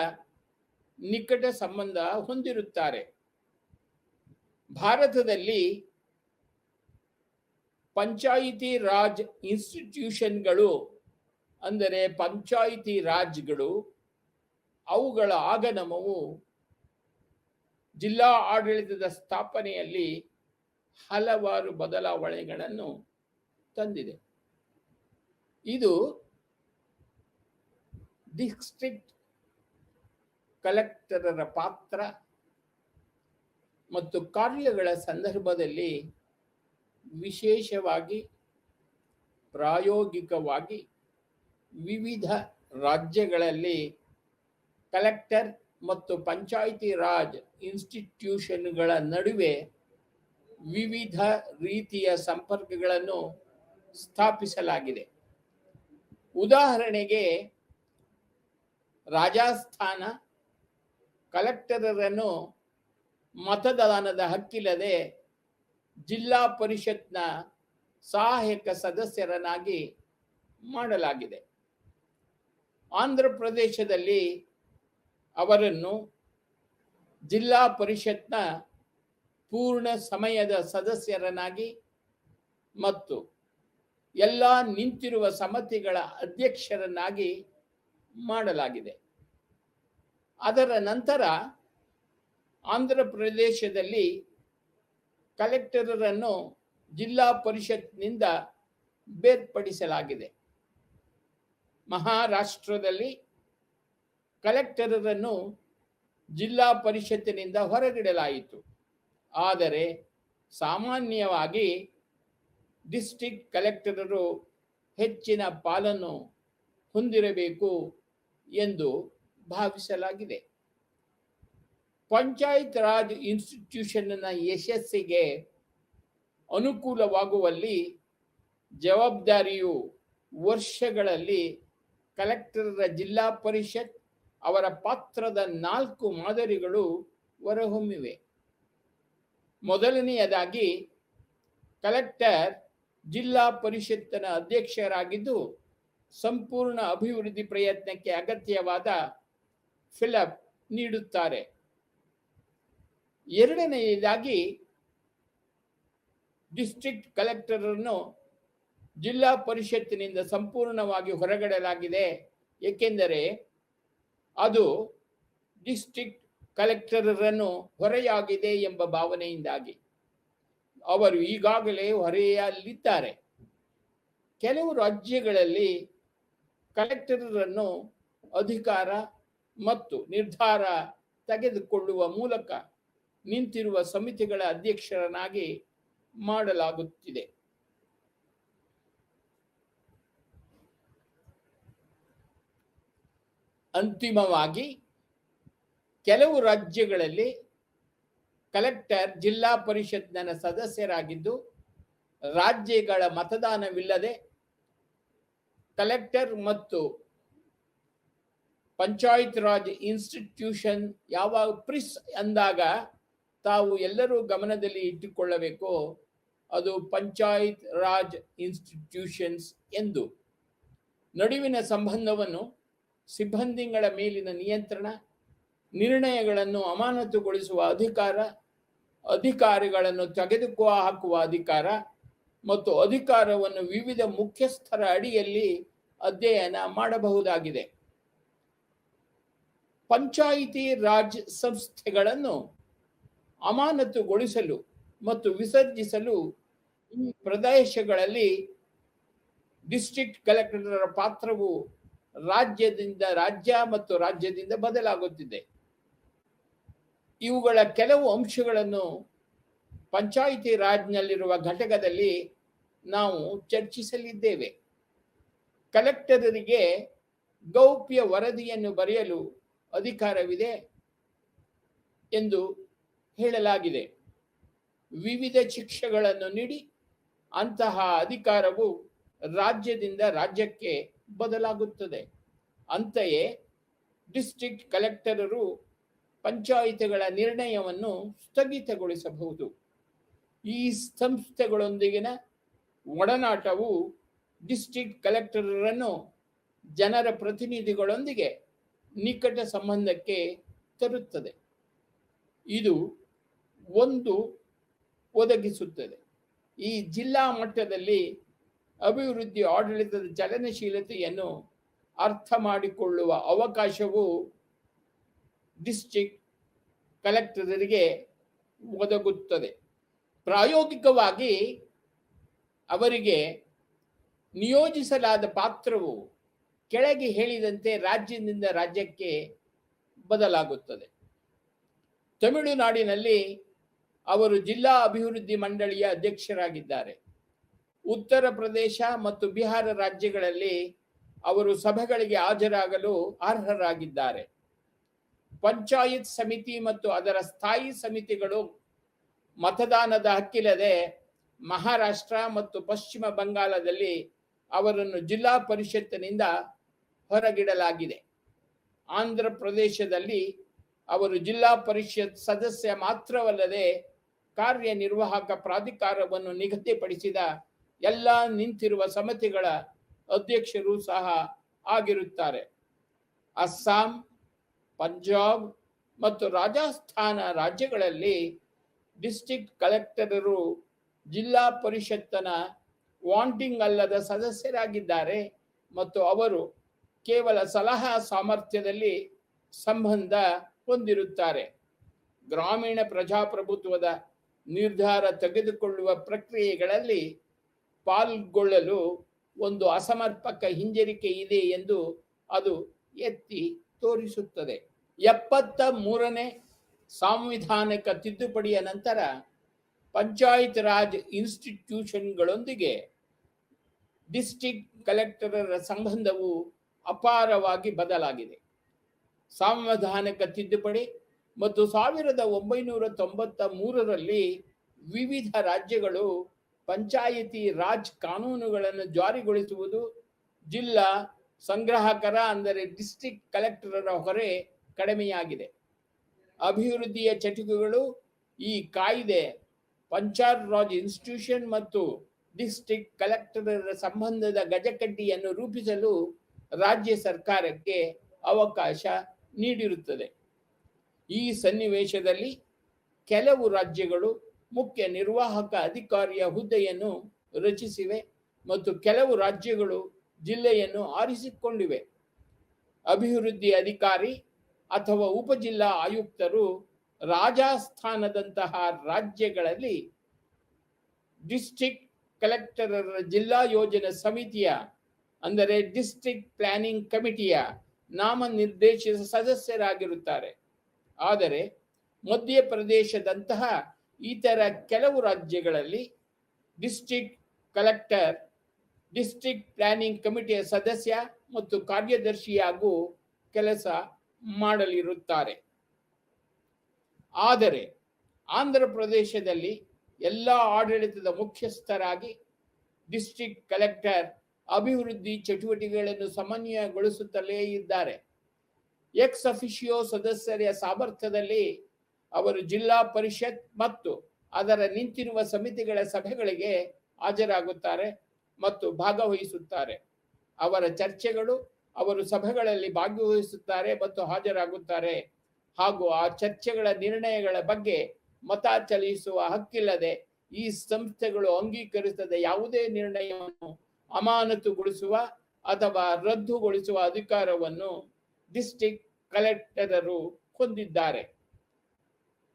ನಿಕಟ ಸಂಬಂಧ ಹೊಂದಿರುತ್ತಾರೆ. ಭಾರತದಲ್ಲಿ ಪಂಚಾಯಿತಿ ರಾಜ್ ಇನ್ಸ್ಟಿಟ್ಯೂಷನ್ಗಳು ಅಂದರೆ ಪಂಚಾಯಿತಿ ರಾಜ್ಗಳು, ಅವುಗಳ ಆಗಮನವು ಜಿಲ್ಲಾ ಆಡಳಿತದ ಸ್ಥಾಪನೆಯಲ್ಲಿ ಹಲವಾರು ಬದಲಾವಣೆಗಳನ್ನು ತಂದಿದೆ. ಇದು ಡಿಸ್ಟ್ರಿಕ್ಟ್ ಕಲೆಕ್ಟರರ ಪಾತ್ರ ಮತ್ತು ಕಾರ್ಯಗಳ ಸಂದರ್ಭದಲ್ಲಿ ವಿಶೇಷವಾಗಿ ಪ್ರಾಯೋಗಿಕವಾಗಿ ವಿವಿಧ ರಾಜ್ಯಗಳಲ್ಲಿ ಕಲೆಕ್ಟರ್ ಮತ್ತು ಪಂಚಾಯಿತಿ ರಾಜ್ ಇನ್ಸ್ಟಿಟ್ಯೂಷನ್ಗಳ ನಡುವೆ ವಿವಿಧ ರೀತಿಯ ಸಂಪರ್ಕಗಳನ್ನು ಸ್ಥಾಪಿಸಲಾಗಿದೆ. ಉದಾಹರಣೆಗೆ, ರಾಜಸ್ಥಾನ ಕಲೆಕ್ಟರರನ್ನು ಮತದಾನದ ಹಕ್ಕಿಲ್ಲದೆ ಜಿಲ್ಲಾ ಪರಿಷತ್ನ ಸಹಾಯಕ ಸದಸ್ಯರನ್ನಾಗಿ ಮಾಡಲಾಗಿದೆ. ಆಂಧ್ರ ಪ್ರದೇಶದಲ್ಲಿ ಅವರನ್ನು ಜಿಲ್ಲಾ ಪರಿಷತ್ನ ಪೂರ್ಣ ಸಮಯದ ಸದಸ್ಯರನ್ನಾಗಿ ಮತ್ತು ಎಲ್ಲ ನಿಂತಿರುವ ಸಮಿತಿಗಳ ಅಧ್ಯಕ್ಷರನ್ನಾಗಿ ಮಾಡಲಾಗಿದೆ. ಅದರ ನಂತರ ಆಂಧ್ರ ಪ್ರದೇಶದಲ್ಲಿ ಕಲೆಕ್ಟರರನ್ನು ಜಿಲ್ಲಾ ಪರಿಷತ್ನಿಂದ ಬೇರ್ಪಡಿಸಲಾಗಿದೆ. ಮಹಾರಾಷ್ಟ್ರದಲ್ಲಿ ಕಲೆಕ್ಟರರನ್ನು ಜಿಲ್ಲಾ ಪರಿಷತ್ತಿನಿಂದ ಹೊರಗಿಡಲಾಯಿತು. ಆದರೆ ಸಾಮಾನ್ಯವಾಗಿ ಡಿಸ್ಟ್ರಿಕ್ಟ್ ಕಲೆಕ್ಟರರು ಹೆಚ್ಚಿನ ಪಾಲನ್ನು ಹೊಂದಿರಬೇಕು ಎಂದು ಭಾವಿಸಲಾಗಿದೆ. ಪಂಚಾಯತ್ ರಾಜ್ ಇನ್ಸ್ಟಿಟ್ಯೂಷನ್ನ ಯಶಸ್ಸಿಗೆ ಅನುಕೂಲವಾಗುವಲ್ಲಿ ಜವಾಬ್ದಾರಿಯು ವರ್ಷಗಳಲ್ಲಿ ಕಲೆಕ್ಟರರ ಜಿಲ್ಲಾ ಪರಿಷತ್ ಅವರ ಪಾತ್ರದ 4 ಮಾದರಿಗಳು ಹೊರಹೊಮ್ಮಿವೆ. ಮೊದಲನೆಯದಾಗಿ, ಕಲೆಕ್ಟರ್ ಜಿಲ್ಲಾ ಪರಿಷತ್ತಿನ ಅಧ್ಯಕ್ಷರಾಗಿದ್ದು ಸಂಪೂರ್ಣ ಅಭಿವೃದ್ಧಿ ಪ್ರಯತ್ನಕ್ಕೆ ಅಗತ್ಯವಾದ ಫಿಲಪ್ ನೀಡುತ್ತಾರೆ. ಎರಡನೆಯದಾಗಿ, ಡಿಸ್ಟ್ರಿಕ್ಟ್ ಕಲೆಕ್ಟರನ್ನು ಜಿಲ್ಲಾ ಪರಿಷತ್ತಿನಿಂದ ಸಂಪೂರ್ಣವಾಗಿ ಹೊರಗಿಡಲಾಗಿದೆ, ಏಕೆಂದರೆ ಅದು ಡಿಸ್ಟ್ರಿಕ್ಟ್ ಕಲೆಕ್ಟರರನ್ನು ಹೊರೆಯಾಗಿದೆ ಎಂಬ ಭಾವನೆಯಿಂದಾಗಿ. ಅವರು ಈಗಾಗಲೇ ಹೊರೆಯಲ್ಲಿದ್ದಾರೆ. ಕೆಲವು ರಾಜ್ಯಗಳಲ್ಲಿ ಕಲೆಕ್ಟರರನ್ನು ಅಧಿಕಾರ ಮತ್ತು ನಿರ್ಧಾರ ತೆಗೆದುಕೊಳ್ಳುವ ಮೂಲಕ ನಿಂತಿರುವ ಸಮಿತಿಗಳ ಅಧ್ಯಕ್ಷರನ್ನಾಗಿ ಮಾಡಲಾಗುತ್ತಿದೆ. ಅಂತಿಮವಾಗಿ, ಕೆಲವು ರಾಜ್ಯಗಳಲ್ಲಿ ಕಲೆಕ್ಟರ್ ಜಿಲ್ಲಾ ಪರಿಷತ್ನ ಸದಸ್ಯರಾಗಿದ್ದು ರಾಜ್ಯಗಳ ಮತದಾನವಿಲ್ಲದೆ ಕಲೆಕ್ಟರ್ ಮತ್ತು ಪಂಚಾಯತ್ ರಾಜ್ ಇನ್ಸ್ಟಿಟ್ಯೂಷನ್ ಯಾವಾಗ ಪ್ರಿಸ್ ಅಂದಾಗ ತಾವು ಎಲ್ಲರೂ ಗಮನದಲ್ಲಿ ಇಟ್ಟುಕೊಳ್ಳಬೇಕು, ಅದು ಪಂಚಾಯತ್ ರಾಜ್ ಇನ್ಸ್ಟಿಟ್ಯೂಷನ್ಸ್ ಎಂದು. ನಡುವಿನ ಸಂಬಂಧವನ್ನು, ಸಿಬ್ಬಂದಿಗಳ ಮೇಲಿನ ನಿಯಂತ್ರಣ, ನಿರ್ಣಯಗಳನ್ನು ಅಮಾನತುಗೊಳಿಸುವ ಅಧಿಕಾರ, ಅಧಿಕಾರಿಗಳನ್ನು ತೆಗೆದುಹಾಕುವ ಅಧಿಕಾರ ಮತ್ತು ಅಧಿಕಾರವನ್ನು ವಿವಿಧ ಮುಖ್ಯಸ್ಥರ ಅಡಿಯಲ್ಲಿ ಅಧ್ಯಯನ ಮಾಡಬಹುದಾಗಿದೆ. ಪಂಚಾಯಿತಿ ರಾಜ್ ಸಂಸ್ಥೆಗಳನ್ನು ಅಮಾನತುಗೊಳಿಸಲು ಮತ್ತು ವಿಸರ್ಜಿಸಲು ಈ ಪ್ರದೇಶಗಳಲ್ಲಿ ಡಿಸ್ಟ್ರಿಕ್ಟ್ ಕಲೆಕ್ಟರರ ಪಾತ್ರವು ರಾಜ್ಯದಿಂದ ಬದಲಾಗುತ್ತಿದೆ. ಇವುಗಳ ಕೆಲವು ಅಂಶಗಳನ್ನು ಪಂಚಾಯಿತಿ ರಾಜ್ನಲ್ಲಿರುವ ಘಟಕದಲ್ಲಿ ನಾವು ಚರ್ಚಿಸಲಿದ್ದೇವೆ. ಕಲೆಕ್ಟರರಿಗೆ ಗೌಪ್ಯ ವರದಿಯನ್ನು ಬರೆಯಲು ಅಧಿಕಾರವಿದೆ ಎಂದು ಹೇಳಲಾಗಿದೆ. ವಿವಿಧ ಶಿಕ್ಷೆಗಳನ್ನು ನೀಡಿ ಅಂತಹ ಅಧಿಕಾರವು ರಾಜ್ಯದಿಂದ ರಾಜ್ಯಕ್ಕೆ ಬದಲಾಗುತ್ತದೆ. ಅಂತೆಯೇ ಡಿಸ್ಟ್ರಿಕ್ಟ್ ಕಲೆಕ್ಟರರು ಪಂಚಾಯಿತಿಗಳ ನಿರ್ಣಯವನ್ನು ಸ್ಥಗಿತಗೊಳಿಸಬಹುದು. ಈ ಸಂಸ್ಥೆಗಳೊಂದಿಗಿನ ಒಡನಾಟವು ಡಿಸ್ಟ್ರಿಕ್ಟ್ ಕಲೆಕ್ಟರರನ್ನು ಜನರ ಪ್ರತಿನಿಧಿಗಳೊಂದಿಗೆ ನಿಕಟ ಸಂಬಂಧಕ್ಕೆ ತರುತ್ತದೆ. ಇದು ಒಂದು ಒದಗಿಸುತ್ತದೆ. ಈ ಜಿಲ್ಲಾ ಮಟ್ಟದಲ್ಲಿ ಅಭಿವೃದ್ಧಿ ಆಡಳಿತದ ಚಲನಶೀಲತೆಯನ್ನು ಅರ್ಥ ಮಾಡಿಕೊಳ್ಳುವ ಅವಕಾಶವು ಡಿಸ್ಟ್ರಿಕ್ಟ್ ಕಲೆಕ್ಟರರಿಗೆ ಒದಗುತ್ತದೆ. ಪ್ರಾಯೋಗಿಕವಾಗಿ ಅವರಿಗೆ ನಿಯೋಜಿಸಲಾದ ಪಾತ್ರವು ಕೆಳಗೆ ಹೇಳಿದಂತೆ ರಾಜ್ಯದಿಂದ ರಾಜ್ಯಕ್ಕೆ ಬದಲಾಗುತ್ತದೆ. ತಮಿಳುನಾಡಿನಲ್ಲಿ ಅವರು ಜಿಲ್ಲಾ ಅಭಿವೃದ್ಧಿ ಮಂಡಳಿಯ ಅಧ್ಯಕ್ಷರಾಗಿದ್ದಾರೆ. ಉತ್ತರ ಪ್ರದೇಶ ಮತ್ತು ಬಿಹಾರ ರಾಜ್ಯಗಳಲ್ಲಿ ಅವರು ಸಭೆಗಳಿಗೆ ಹಾಜರಾಗಲು ಅರ್ಹರಾಗಿದ್ದಾರೆ. ಪಂಚಾಯತ್ ಸಮಿತಿ ಮತ್ತು ಅದರ ಸ್ಥಾಯಿ ಸಮಿತಿಗಳು ಮತದಾನದ ಹಕ್ಕಿಲ್ಲದೆ ಮಹಾರಾಷ್ಟ್ರ ಮತ್ತು ಪಶ್ಚಿಮ ಬಂಗಾಳದಲ್ಲಿ ಅವರನ್ನು ಜಿಲ್ಲಾ ಪರಿಷತ್ತಿನಿಂದ ಹೊರಗಿಡಲಾಗಿದೆ. ಆಂಧ್ರ ಪ್ರದೇಶದಲ್ಲಿ ಅವರು ಜಿಲ್ಲಾ ಪರಿಷತ್ ಸದಸ್ಯ ಮಾತ್ರವಲ್ಲದೆ ಕಾರ್ಯನಿರ್ವಾಹಕ ಪ್ರಾಧಿಕಾರವನ್ನು ನಿಗದಿಪಡಿಸಿದ ಎಲ್ಲ ನಿಂತಿರುವ ಸಮಿತಿಗಳ ಅಧ್ಯಕ್ಷರು ಸಹ ಆಗಿರುತ್ತಾರೆ. ಅಸ್ಸಾಂ, ಪಂಜಾಬ್ ಮತ್ತು ರಾಜಸ್ಥಾನ ರಾಜ್ಯಗಳಲ್ಲಿ ಡಿಸ್ಟ್ರಿಕ್ಟ್ ಕಲೆಕ್ಟರರು ಜಿಲ್ಲಾ ಪರಿಷತ್ತಿನ ವಾಂಟಿಂಗ್ ಅಲ್ಲದ ಸದಸ್ಯರಾಗಿದ್ದಾರೆ ಮತ್ತು ಅವರು ಕೇವಲ ಸಲಹಾ ಸಾಮರ್ಥ್ಯದಲ್ಲಿ ಸಂಬಂಧ ಹೊಂದಿರುತ್ತಾರೆ. ಗ್ರಾಮೀಣ ಪ್ರಜಾಪ್ರಭುತ್ವದ ನಿರ್ಧಾರ ತೆಗೆದುಕೊಳ್ಳುವ ಪ್ರಕ್ರಿಯೆಗಳಲ್ಲಿ ಪಾಲ್ಗೊಳ್ಳಲು ಒಂದು ಅಸಮರ್ಪಕ ಹಿಂಜರಿಕೆ ಇದೆ ಎಂದು ಅದು ಎತ್ತಿ ತೋರಿಸುತ್ತದೆ. 73ನೇ ಸಾಂವಿಧಾನಿಕ ತಿದ್ದುಪಡಿಯ ನಂತರ ಪಂಚಾಯತ್ ರಾಜ್ ಇನ್ಸ್ಟಿಟ್ಯೂಷನ್ಗಳೊಂದಿಗೆ ಡಿಸ್ಟ್ರಿಕ್ಟ್ ಕಲೆಕ್ಟರರ ಸಂಬಂಧವು ಅಪಾರವಾಗಿ ಬದಲಾಗಿದೆ. ಸಾಂವಿಧಾನಿಕ ತಿದ್ದುಪಡಿ ಮತ್ತು 1993ರಲ್ಲಿ ವಿವಿಧ ರಾಜ್ಯಗಳು ಪಂಚಾಯಿತಿ ರಾಜ್ ಕಾನೂನುಗಳನ್ನು ಜಾರಿಗೊಳಿಸುವುದು ಜಿಲ್ಲಾ ಸಂಗ್ರಾಹಕರ ಅಂದರೆ ಡಿಸ್ಟ್ರಿಕ್ಟ್ ಕಲೆಕ್ಟರರ ಹೊರೆ ಕಡಿಮೆಯಾಗಿದೆ. ಅಭಿವೃದ್ಧಿಯ ಚಟುವಟಿಕೆಗಳು ಈ ಕಾಯ್ದೆ ಪಂಚಾಯತ್ ರಾಜ್ ಇನ್ಸ್ಟಿಟ್ಯೂಷನ್ ಮತ್ತು ಡಿಸ್ಟ್ರಿಕ್ಟ್ ಕಲೆಕ್ಟರರ ಸಂಬಂಧದ ಗಜಕಡ್ಡಿಯನ್ನು ರೂಪಿಸಲು ರಾಜ್ಯ ಸರ್ಕಾರಕ್ಕೆ ಅವಕಾಶ ನೀಡಿರುತ್ತದೆ. ಈ ಸನ್ನಿವೇಶದಲ್ಲಿ ಕೆಲವು ರಾಜ್ಯಗಳು ಮುಖ್ಯ ನಿರ್ವಾಹಕ ಅಧಿಕಾರಿಯ ಹುದ್ದೆಯನ್ನು ರಚಿಸಿವೆ ಮತ್ತು ಕೆಲವು ರಾಜ್ಯಗಳು ಜಿಲ್ಲೆಯನ್ನು ಆರಿಸಿಕೊಂಡಿವೆ. ಅಭಿವೃದ್ಧಿ ಅಧಿಕಾರಿ ಅಥವಾ ಉಪಜಿಲ್ಲಾ ಆಯುಕ್ತರು ರಾಜಸ್ಥಾನದಂತಹ ರಾಜ್ಯಗಳಲ್ಲಿ ಡಿಸ್ಟ್ರಿಕ್ಟ್ ಕಲೆಕ್ಟರರ ಜಿಲ್ಲಾ ಯೋಜನಾ ಸಮಿತಿಯ ಅಂದರೆ ಡಿಸ್ಟ್ರಿಕ್ಟ್ ಪ್ಲಾನಿಂಗ್ ಕಮಿಟಿಯ ನಾಮನಿರ್ದೇಶಿತ ಸದಸ್ಯರಾಗಿರುತ್ತಾರೆ. ಆದರೆ ಮಧ್ಯಪ್ರದೇಶದಂತಹ ಇತರ ಕೆಲವು ರಾಜ್ಯಗಳಲ್ಲಿ ಡಿಸ್ಟ್ರಿಕ್ಟ್ ಕಲೆಕ್ಟರ್ ಡಿಸ್ಟ್ರಿಕ್ಟ್ ಪ್ಲಾನಿಂಗ್ ಕಮಿಟಿಯ ಸದಸ್ಯ ಮತ್ತು ಕಾರ್ಯದರ್ಶಿಯಾಗೂ ಕೆಲಸ ಮಾಡಲಿರುತ್ತಾರೆ. ಆದರೆ ಆಂಧ್ರ ಪ್ರದೇಶದಲ್ಲಿ ಎಲ್ಲ ಆಡಳಿತದ ಮುಖ್ಯಸ್ಥರಾಗಿ ಡಿಸ್ಟ್ರಿಕ್ಟ್ ಕಲೆಕ್ಟರ್ ಅಭಿವೃದ್ಧಿ ಚಟುವಟಿಕೆಗಳನ್ನು ಸಮನ್ವಯಗೊಳಿಸುತ್ತಲೇ ಇದ್ದಾರೆ. ಎಕ್ಸ್ ಅಫಿಷಿಯೋ ಸದಸ್ಯರ ಸಾಮರ್ಥ್ಯದಲ್ಲಿ ಅವರು ಜಿಲ್ಲಾ ಪರಿಷತ್ ಮತ್ತು ಅದರ ನಿಂತಿರುವ ಸಮಿತಿಗಳ ಸಭೆಗಳಿಗೆ ಹಾಜರಾಗುತ್ತಾರೆ ಮತ್ತು ಭಾಗವಹಿಸುತ್ತಾರೆ. ಅವರ ಚರ್ಚೆಗಳು ಅವರು ಸಭೆಗಳಲ್ಲಿ ಭಾಗವಹಿಸುತ್ತಾರೆ ಮತ್ತು ಹಾಜರಾಗುತ್ತಾರೆ ಹಾಗೂ ಆ ಚರ್ಚೆಗಳ ನಿರ್ಣಯಗಳ ಬಗ್ಗೆ ಮತ ಚಲಿಸುವ ಹಕ್ಕಿಲ್ಲದೆ ಈ ಸಂಸ್ಥೆಗಳು ಅಂಗೀಕರಿಸದ ಯಾವುದೇ ನಿರ್ಣಯವನ್ನು ಅಮಾನತುಗೊಳಿಸುವ ಅಥವಾ ರದ್ದುಗೊಳಿಸುವ ಅಧಿಕಾರವನ್ನು ಡಿಸ್ಟ್ರಿಕ್ಟ್ ಕಲೆಕ್ಟರರು ಹೊಂದಿದ್ದಾರೆ.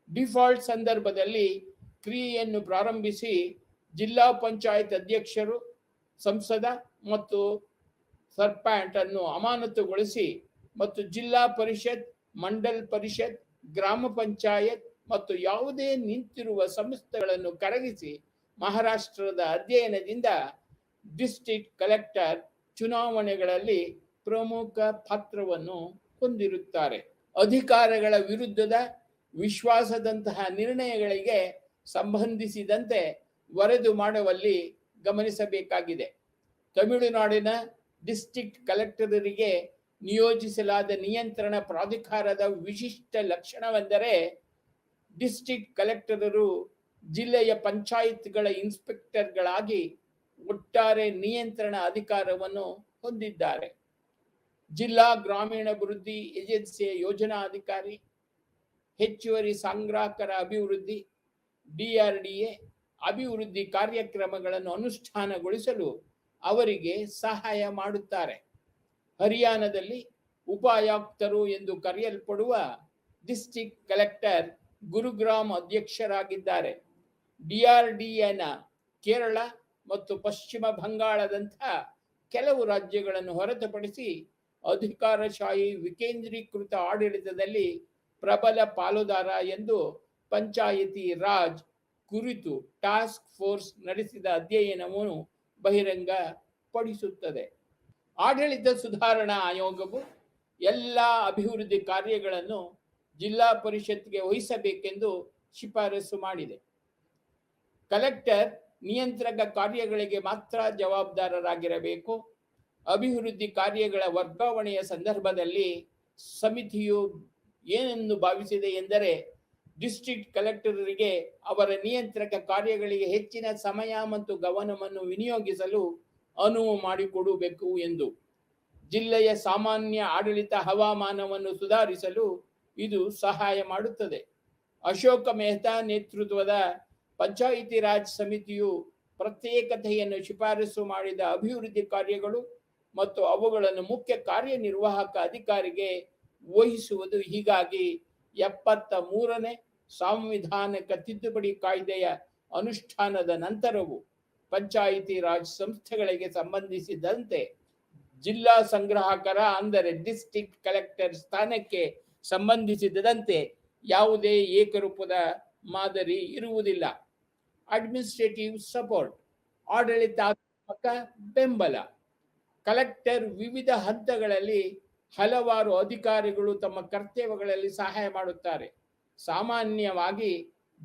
ಡಿಫಾಲ್ಟ್ ಸಂದರ್ಭದಲ್ಲಿ ಕ್ರಿಯೆಯನ್ನು ಪ್ರಾರಂಭಿಸಿ ಜಿಲ್ಲಾ ಪಂಚಾಯತ್ ಅಧ್ಯಕ್ಷರು ಸಂಸದ ಮತ್ತು ಸರ್ಪಂಚ್ ಅನ್ನು ಅಮಾನತುಗೊಳಿಸಿ ಮತ್ತು ಜಿಲ್ಲಾ ಪರಿಷತ್, ಮಂಡಲ್ ಪರಿಷತ್, ಗ್ರಾಮ ಪಂಚಾಯತ್ ಮತ್ತು ಯಾವುದೇ ನಿಂತಿರುವ ಸಂಸ್ಥೆಗಳನ್ನು ಕರಗಿಸಿ ಮಹಾರಾಷ್ಟ್ರದ ಅಧ್ಯಯನದಿಂದ ಡಿಸ್ಟ್ರಿಕ್ಟ್ ಕಲೆಕ್ಟರ್ ಚುನಾವಣೆಗಳಲ್ಲಿ ಪ್ರಮುಖ ಪಾತ್ರವನ್ನು ಹೊಂದಿರುತ್ತಾರೆ. ಅಧಿಕಾರಗಳ ವಿರುದ್ಧದ ವಿಶ್ವಾಸದಂತಹ ನಿರ್ಣಯಗಳಿಗೆ ಸಂಬಂಧಿಸಿದಂತೆ ವರದಿ ಮಾಡುವಲ್ಲಿ ಗಮನಿಸಬೇಕಾಗಿದೆ. ತಮಿಳುನಾಡಿನ ಡಿಸ್ಟ್ರಿಕ್ಟ್ ಕಲೆಕ್ಟರರಿಗೆ ನಿಯೋಜಿಸಲಾದ ನಿಯಂತ್ರಣ ಪ್ರಾಧಿಕಾರದ ವಿಶಿಷ್ಟ ಲಕ್ಷಣವೆಂದರೆ ಡಿಸ್ಟ್ರಿಕ್ಟ್ ಕಲೆಕ್ಟರರು ಜಿಲ್ಲೆಯ ಪಂಚಾಯತ್ಗಳ ಇನ್ಸ್ಪೆಕ್ಟರ್ಗಳಾಗಿ ಒಟ್ಟಾರೆ ನಿಯಂತ್ರಣ ಅಧಿಕಾರವನ್ನು ಹೊಂದಿದ್ದಾರೆ. ಜಿಲ್ಲಾ ಗ್ರಾಮೀಣಾಭಿವೃದ್ಧಿ ಏಜೆನ್ಸಿಯ ಯೋಜನಾಧಿಕಾರಿ, ಹೆಚ್ಚುವರಿ ಸಂಗ್ರಾಹಕರ ಅಭಿವೃದ್ಧಿ DRDA ಅಭಿವೃದ್ಧಿ ಕಾರ್ಯಕ್ರಮಗಳನ್ನು ಅನುಷ್ಠಾನಗೊಳಿಸಲು ಅವರಿಗೆ ಸಹಾಯ ಮಾಡುತ್ತಾರೆ. ಹರಿಯಾಣದಲ್ಲಿ ಉಪಾಯುಕ್ತರು ಎಂದು ಕರೆಯಲ್ಪಡುವ ಡಿಸ್ಟ್ರಿಕ್ಟ್ ಕಲೆಕ್ಟರ್ ಗುರುಗ್ರಾಮ್ ಅಧ್ಯಕ್ಷರಾಗಿದ್ದಾರೆ. DRDAನ ಕೇರಳ ಮತ್ತು ಪಶ್ಚಿಮ ಬಂಗಾಳದಂಥ ಕೆಲವು ರಾಜ್ಯಗಳನ್ನು ಹೊರತುಪಡಿಸಿ ಅಧಿಕಾರಶಾಹಿ ವಿಕೇಂದ್ರೀಕೃತ ಆಡಳಿತದಲ್ಲಿ ಪ್ರಬಲ ಪಾಲುದಾರ ಎಂದು ಪಂಚಾಯಿತಿ ರಾಜ್ ಕುರಿತು ಟಾಸ್ಕ್ ಫೋರ್ಸ್ ನಡೆಸಿದ ಅಧ್ಯಯನವು ಬಹಿರಂಗಪಡಿಸುತ್ತದೆ. ಆಡಳಿತ ಸುಧಾರಣಾ ಆಯೋಗವು ಎಲ್ಲ ಅಭಿವೃದ್ಧಿ ಕಾರ್ಯಗಳನ್ನು ಜಿಲ್ಲಾ ಪರಿಷತ್ಗೆ ವಹಿಸಬೇಕೆಂದು ಶಿಫಾರಸು ಮಾಡಿದೆ. ಕಲೆಕ್ಟರ್ ನಿಯಂತ್ರಕ ಕಾರ್ಯಗಳಿಗೆ ಮಾತ್ರ ಜವಾಬ್ದಾರರಾಗಿರಬೇಕು. ಅಭಿವೃದ್ಧಿ ಕಾರ್ಯಗಳ ವರ್ಗಾವಣೆಯ ಸಂದರ್ಭದಲ್ಲಿ ಸಮಿತಿಯು ಏನೆಂದು ಭಾವಿಸಿದೆ ಎಂದರೆ, ಡಿಸ್ಟ್ರಿಕ್ಟ್ ಕಲೆಕ್ಟರಿಗೆ ಅವರ ನಿಯಂತ್ರಕ ಕಾರ್ಯಗಳಿಗೆ ಹೆಚ್ಚಿನ ಸಮಯ ಮತ್ತು ಗಮನವನ್ನು ವಿನಿಯೋಗಿಸಲು ಅನುವು ಮಾಡಿಕೊಡಬೇಕು ಎಂದು. ಜಿಲ್ಲೆಯ ಸಾಮಾನ್ಯ ಆಡಳಿತ ಹವಾಮಾನವನ್ನು ಸುಧಾರಿಸಲು ಇದು ಸಹಾಯ ಮಾಡುತ್ತದೆ. ಅಶೋಕ ಮೆಹ್ತಾ ನೇತೃತ್ವದ ಪಂಚಾಯಿತಿ ರಾಜ್ ಸಮಿತಿಯು ಪ್ರತ್ಯೇಕತೆಯನ್ನು ಶಿಫಾರಸು ಮಾಡಿದ ಅಭಿವೃದ್ಧಿ ಕಾರ್ಯಗಳು ಮತ್ತು ಅವುಗಳನ್ನು ಮುಖ್ಯ ಕಾರ್ಯನಿರ್ವಾಹಕ ಅಧಿಕಾರಿಗೆ ವಹಿಸುವುದು. ಹೀಗಾಗಿ 73ನೇ ಸಾಂವಿಧಾನಿಕ ತಿದ್ದುಪಡಿ ಕಾಯ್ದೆಯ ಅನುಷ್ಠಾನದ ನಂತರವೂ ಪಂಚಾಯಿತಿ ರಾಜ್ ಸಂಸ್ಥೆಗಳಿಗೆ ಸಂಬಂಧಿಸಿದಂತೆ ಜಿಲ್ಲಾ ಸಂಗ್ರಾಹಕರ ಅಂದರೆ ಡಿಸ್ಟ್ರಿಕ್ಟ್ ಕಲೆಕ್ಟರ್ ಸ್ಥಾನಕ್ಕೆ ಸಂಬಂಧಿಸಿದಂತೆ ಯಾವುದೇ ಏಕರೂಪದ ಮಾದರಿ ಇರುವುದಿಲ್ಲ. ಅಡ್ಮಿನಿಸ್ಟ್ರೇಟಿವ್ ಸಪೋರ್ಟ್, ಆಡಳಿತಾತ್ಮಕ ಬೆಂಬಲ. ಕಲೆಕ್ಟರ್ ವಿವಿಧ ಹಂತಗಳಲ್ಲಿ ಹಲವಾರು ಅಧಿಕಾರಿಗಳು ತಮ್ಮ ಕರ್ತವ್ಯಗಳಲ್ಲಿ ಸಹಾಯ ಮಾಡುತ್ತಾರೆ. ಸಾಮಾನ್ಯವಾಗಿ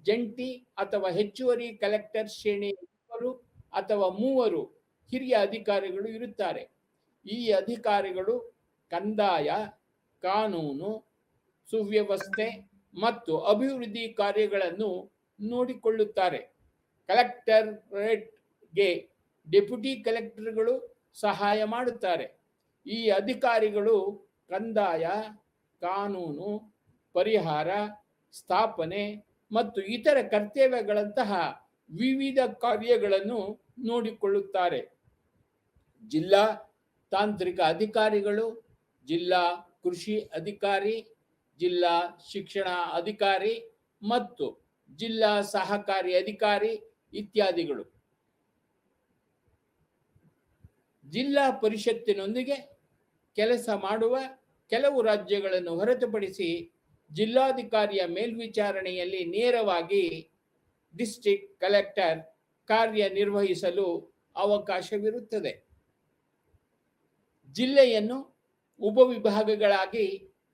ಜಂಟಿ ಅಥವಾ ಹೆಚ್ಚುವರಿ ಕಲೆಕ್ಟರ್ ಶ್ರೇಣಿ 2 ಅಥವಾ 3 ಹಿರಿಯ ಅಧಿಕಾರಿಗಳು ಇರುತ್ತಾರೆ. ಈ ಅಧಿಕಾರಿಗಳು ಕಂದಾಯ, ಕಾನೂನು, ಸುವ್ಯವಸ್ಥೆ ಮತ್ತು ಅಭಿವೃದ್ಧಿ ಕಾರ್ಯಗಳನ್ನು ನೋಡಿಕೊಳ್ಳುತ್ತಾರೆ. ಕಲೆಕ್ಟರೇಟ್ಗೆ ಡೆಪ್ಯೂಟಿ ಕಲೆಕ್ಟರ್ಗಳು ಸಹಾಯ ಮಾಡುತ್ತಾರೆ. ಈ ಅಧಿಕಾರಿಗಳು ಕಂದಾಯ, ಕಾನೂನು, ಪರಿಹಾರ, ಸ್ಥಾಪನೆ ಮತ್ತು ಇತರ ಕರ್ತವ್ಯಗಳಂತಹ ವಿವಿಧ ಕಾರ್ಯಗಳನ್ನು ನೋಡಿಕೊಳ್ಳುತ್ತಾರೆ. ಜಿಲ್ಲಾ ತಾಂತ್ರಿಕ ಅಧಿಕಾರಿಗಳು, ಜಿಲ್ಲಾ ಕೃಷಿ ಅಧಿಕಾರಿ, ಜಿಲ್ಲಾ ಶಿಕ್ಷಣ ಅಧಿಕಾರಿ ಮತ್ತು ಜಿಲ್ಲಾ ಸಹಕಾರಿ ಅಧಿಕಾರಿ ಇತ್ಯಾದಿಗಳು. ಜಿಲ್ಲಾ ಪರಿಷತ್ತಿನೊಂದಿಗೆ ಕೆಲಸ ಮಾಡುವ ಕೆಲವು ರಾಜ್ಯಗಳನ್ನು ಹೊರತುಪಡಿಸಿ ಜಿಲ್ಲಾಧಿಕಾರಿಯ ಮೇಲ್ವಿಚಾರಣೆಯಲ್ಲಿ ನೇರವಾಗಿ ಡಿಸ್ಟ್ರಿಕ್ಟ್ ಕಲೆಕ್ಟರ್ ಕಾರ್ಯನಿರ್ವಹಿಸಲು ಅವಕಾಶವಿರುತ್ತದೆ. ಜಿಲ್ಲೆಯನ್ನು ಉಪವಿಭಾಗಗಳಾಗಿ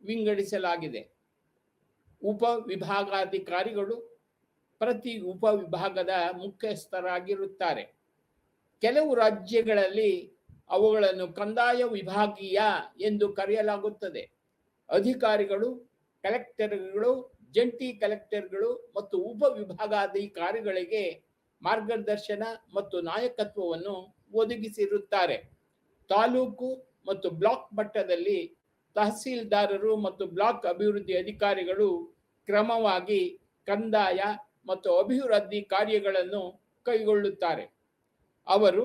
ವಿಂಗಡಿಸಲಾಗಿದೆ. ಉಪವಿಭಾಗಾಧಿಕಾರಿಗಳು ಪ್ರತಿ ಉಪವಿಭಾಗದ ಮುಖ್ಯಸ್ಥರಾಗಿರುತ್ತಾರೆ. ಕೆಲವು ರಾಜ್ಯಗಳಲ್ಲಿ ಅವುಗಳನ್ನು ಕಂದಾಯ ವಿಭಾಗೀಯ ಎಂದು ಕರೆಯಲಾಗುತ್ತದೆ. ಅಧಿಕಾರಿಗಳು ಕಲೆಕ್ಟರ್ಗಳು, ಜಂಟಿ ಕಲೆಕ್ಟರ್ಗಳು ಮತ್ತು ಉಪವಿಭಾಗಾಧಿಕಾರಿಗಳಿಗೆ ಮಾರ್ಗದರ್ಶನ ಮತ್ತು ನಾಯಕತ್ವವನ್ನು ಒದಗಿಸಿರುತ್ತಾರೆ. ತಾಲೂಕು ಮತ್ತು ಬ್ಲಾಕ್ ಮಟ್ಟದಲ್ಲಿ ತಹಸೀಲ್ದಾರರು ಮತ್ತು ಬ್ಲಾಕ್ ಅಭಿವೃದ್ಧಿ ಅಧಿಕಾರಿಗಳು ಕ್ರಮವಾಗಿ ಕಂದಾಯ ಮತ್ತು ಅಭಿವೃದ್ಧಿ ಕಾರ್ಯಗಳನ್ನು ಕೈಗೊಳ್ಳುತ್ತಾರೆ. ಅವರು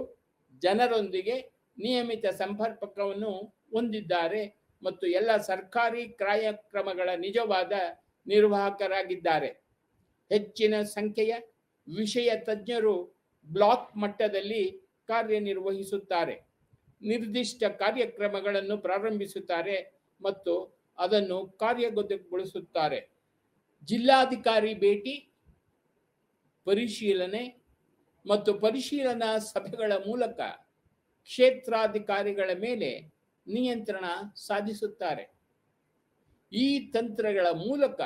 ಜನರೊಂದಿಗೆ ನಿಯಮಿತ ಸಂಪರ್ಕವನ್ನು ಹೊಂದಿದ್ದಾರೆ ಮತ್ತು ಎಲ್ಲ ಸರ್ಕಾರಿ ಕಾರ್ಯಕ್ರಮಗಳ ನಿಜವಾದ ನಿರ್ವಾಹಕರಾಗಿದ್ದಾರೆ. ಹೆಚ್ಚಿನ ಸಂಖ್ಯೆಯ ವಿಷಯ ತಜ್ಞರು ಬ್ಲಾಕ್ ಮಟ್ಟದಲ್ಲಿ ಕಾರ್ಯನಿರ್ವಹಿಸುತ್ತಾರೆ, ನಿರ್ದಿಷ್ಟ ಕಾರ್ಯಕ್ರಮಗಳನ್ನು ಪ್ರಾರಂಭಿಸುತ್ತಾರೆ ಮತ್ತು ಅದನ್ನು ಕಾರ್ಯಗತಗೊಳಿಸುತ್ತಾರೆ. ಜಿಲ್ಲಾಧಿಕಾರಿ ಭೇಟಿ, ಪರಿಶೀಲನೆ ಮತ್ತು ಪರಿಶೀಲನಾ ಸಭೆಗಳ ಮೂಲಕ ಕ್ಷೇತ್ರಾಧಿಕಾರಿಗಳ ಮೇಲೆ ನಿಯಂತ್ರಣ ಸಾಧಿಸುತ್ತಾರೆ. ಈ ತಂತ್ರಗಳ ಮೂಲಕ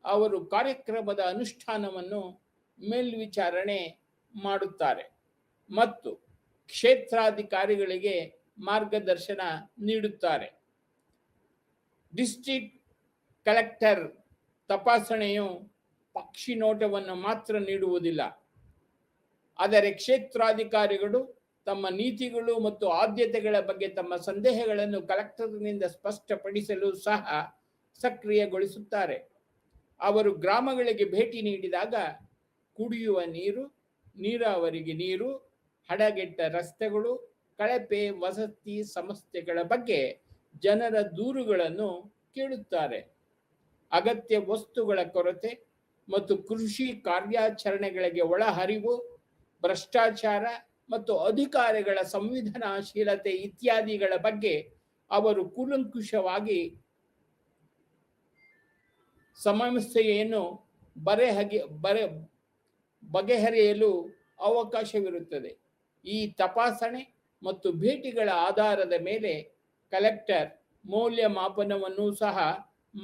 ಅವರು ಕಾರ್ಯಕ್ರಮದ ಅನುಷ್ಠಾನವನ್ನು ಮೇಲ್ವಿಚಾರಣೆ ಮಾಡುತ್ತಾರೆ ಮತ್ತು ಕ್ಷೇತ್ರಾಧಿಕಾರಿಗಳಿಗೆ ಮಾರ್ಗದರ್ಶನ ನೀಡುತ್ತಾರೆ. ಡಿಸ್ಟ್ರಿಕ್ಟ್ ಕಲೆಕ್ಟರ್ ತಪಾಸಣೆಯು ಪಕ್ಷಿ ನೋಟವನ್ನು ಮಾತ್ರ ನೀಡುವುದಿಲ್ಲ, ಆದರೆ ಕ್ಷೇತ್ರಾಧಿಕಾರಿಗಳು ತಮ್ಮ ನೀತಿಗಳು ಮತ್ತು ಆದ್ಯತೆಗಳ ಬಗ್ಗೆ ತಮ್ಮ ಸಂದೇಹಗಳನ್ನು ಕಲೆಕ್ಟರ್ನಿಂದ ಸ್ಪಷ್ಟಪಡಿಸಲು ಸಹ ಸಕ್ರಿಯಗೊಳಿಸುತ್ತಾರೆ. ಅವರು ಗ್ರಾಮಗಳಿಗೆ ಭೇಟಿ ನೀಡಿದಾಗ ಕುಡಿಯುವ ನೀರು, ನೀರಾವರಿಗೆ ನೀರು, ಹದಗೆಟ್ಟ ರಸ್ತೆಗಳು, ಕಳಪೆ ವಸತಿ ಸಮಸ್ಯೆಗಳ ಬಗ್ಗೆ ಜನರ ದೂರುಗಳನ್ನು ಕೇಳುತ್ತಾರೆ. ಅಗತ್ಯ ವಸ್ತುಗಳ ಕೊರತೆ ಮತ್ತು ಕೃಷಿ ಕಾರ್ಯಾಚರಣೆಗಳಿಗೆ ಒಳಹರಿವು, ಭ್ರಷ್ಟಾಚಾರ ಮತ್ತು ಅಧಿಕಾರಿಗಳ ಸಂವಿಧಾನಶೀಲತೆ ಇತ್ಯಾದಿಗಳ ಬಗ್ಗೆ ಅವರು ಕೂಲಂಕುಷವಾಗಿ ಸಮಸ್ಯೆಯನ್ನು ಬಗೆಹರಿಯಲು ಅವಕಾಶವಿರುತ್ತದೆ. ಈ ತಪಾಸಣೆ ಮತ್ತು ಭೇಟಿಗಳ ಆಧಾರದ ಮೇಲೆ ಕಲೆಕ್ಟರ್ ಮೌಲ್ಯಮಾಪನವನ್ನು ಸಹ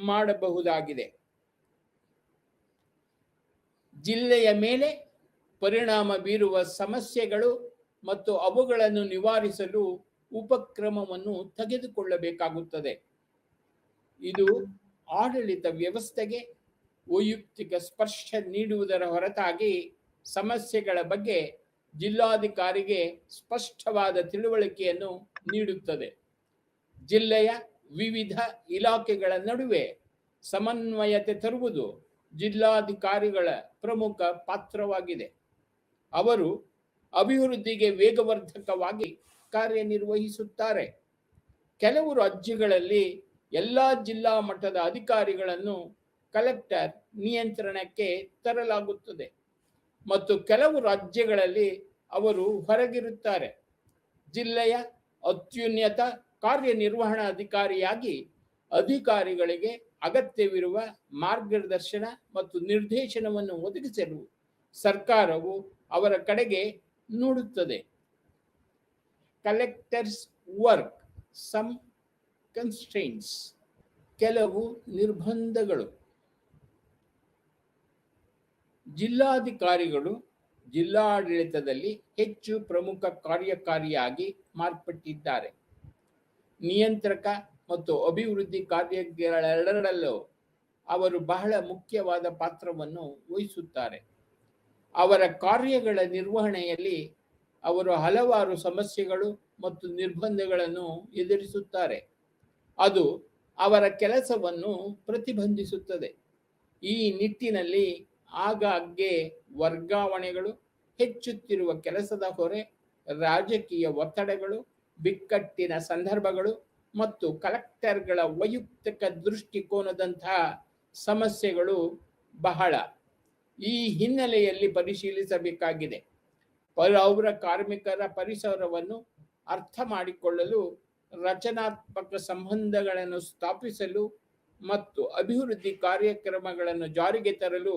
ಮಾಡಬಹುದಾಗಿದೆ. ಜಿಲ್ಲೆಯ ಮೇಲೆ ಪರಿಣಾಮ ಬೀರುವ ಸಮಸ್ಯೆಗಳು ಮತ್ತು ಅವುಗಳನ್ನು ನಿವಾರಿಸಲು ಉಪಕ್ರಮವನ್ನು ತೆಗೆದುಕೊಳ್ಳಬೇಕಾಗುತ್ತದೆ. ಇದು ಆಡಳಿತ ವ್ಯವಸ್ಥೆಗೆ ವೈಯಕ್ತಿಕ ಸ್ಪರ್ಶ ನೀಡುವುದರ ಹೊರತಾಗಿ ಸಮಸ್ಯೆಗಳ ಬಗ್ಗೆ ಜಿಲ್ಲಾಧಿಕಾರಿಗೆ ಸ್ಪಷ್ಟವಾದ ತಿಳುವಳಿಕೆಯನ್ನು ನೀಡುತ್ತದೆ. ಜಿಲ್ಲೆಯ ವಿವಿಧ ಇಲಾಖೆಗಳ ನಡುವೆ ಸಮನ್ವಯತೆ ತರುವುದು ಜಿಲ್ಲಾಧಿಕಾರಿಗಳ ಪ್ರಮುಖ ಪಾತ್ರವಾಗಿದೆ. ಅವರು ಅಭಿವೃದ್ಧಿಗೆ ವೇಗವರ್ಧಕವಾಗಿ ಕಾರ್ಯನಿರ್ವಹಿಸುತ್ತಾರೆ. ಕೆಲವು ರಾಜ್ಯಗಳಲ್ಲಿ ಎಲ್ಲ ಜಿಲ್ಲಾ ಮಟ್ಟದ ಅಧಿಕಾರಿಗಳನ್ನು ಕಲೆಕ್ಟರ್ ನಿಯಂತ್ರಣಕ್ಕೆ ತರಲಾಗುತ್ತದೆ ಮತ್ತು ಕೆಲವು ರಾಜ್ಯಗಳಲ್ಲಿ ಅವರು ಹೊರಗಿರುತ್ತಾರೆ. ಜಿಲ್ಲೆಯ ಅತ್ಯುನ್ನತ ಕಾರ್ಯನಿರ್ವಹಣಾಧಿಕಾರಿಯಾಗಿ ಅಧಿಕಾರಿಗಳಿಗೆ ಅಗತ್ಯವಿರುವ ಮಾರ್ಗದರ್ಶನ ಮತ್ತು ನಿರ್ದೇಶನವನ್ನು ಒದಗಿಸಲು ಸರ್ಕಾರವು ಅವರ ಕಡೆಗೆ ನೋಡುತ್ತದೆ. ಕಲೆಕ್ಟರ್ಸ್ ವರ್ಕ್ ಸಮ್ ಕನ್ಸ್ಟ್ರೈನ್ಸ್, ಕೆಲವು ನಿರ್ಬಂಧಗಳು. ಜಿಲ್ಲಾಧಿಕಾರಿಗಳು ಜಿಲ್ಲಾಡಳಿತದಲ್ಲಿ ಹೆಚ್ಚು ಪ್ರಮುಖ ಕಾರ್ಯಕಾರಿಯಾಗಿ ಮಾರ್ಪಟ್ಟಿದ್ದಾರೆ. ನಿಯಂತ್ರಕ ಮತ್ತು ಅಭಿವೃದ್ಧಿ ಕಾರ್ಯಗಳೆರಡರಲ್ಲೂ ಅವರು ಬಹಳ ಮುಖ್ಯವಾದ ಪಾತ್ರವನ್ನು ವಹಿಸುತ್ತಾರೆ. ಅವರ ಕಾರ್ಯಗಳ ನಿರ್ವಹಣೆಯಲ್ಲಿ ಅವರು ಹಲವಾರು ಸಮಸ್ಯೆಗಳು ಮತ್ತು ನಿರ್ಬಂಧಗಳನ್ನು ಎದುರಿಸುತ್ತಾರೆ. ಅದು ಅವರ ಕೆಲಸವನ್ನು ಪ್ರತಿಬಂಧಿಸುತ್ತದೆ. ಈ ನಿಟ್ಟಿನಲ್ಲಿ ಆಗಾಗ್ಗೆ ವರ್ಗಾವಣೆಗಳು, ಹೆಚ್ಚುತ್ತಿರುವ ಕೆಲಸದ ಹೊರೆ, ರಾಜಕೀಯ ಒತ್ತಡಗಳು, ಬಿಕ್ಕಟ್ಟಿನ ಸಂದರ್ಭಗಳು ಮತ್ತು ಕಲೆಕ್ಟರ್ಗಳ ವೈಯಕ್ತಿಕ ದೃಷ್ಟಿಕೋನದಂತಹ ಸಮಸ್ಯೆಗಳು ಬಹಳ ಈ ಹಿನ್ನೆಲೆಯಲ್ಲಿ ಪರಿಶೀಲಿಸಬೇಕಾಗಿದೆ. ಪೌರ ಕಾರ್ಮಿಕರ ಪರಿಸರವನ್ನು ಅರ್ಥ ಮಾಡಿಕೊಳ್ಳಲು, ರಚನಾತ್ಮಕ ಸಂಬಂಧಗಳನ್ನು ಸ್ಥಾಪಿಸಲು ಮತ್ತು ಅಭಿವೃದ್ಧಿ ಕಾರ್ಯಕ್ರಮಗಳನ್ನು ಜಾರಿಗೆ ತರಲು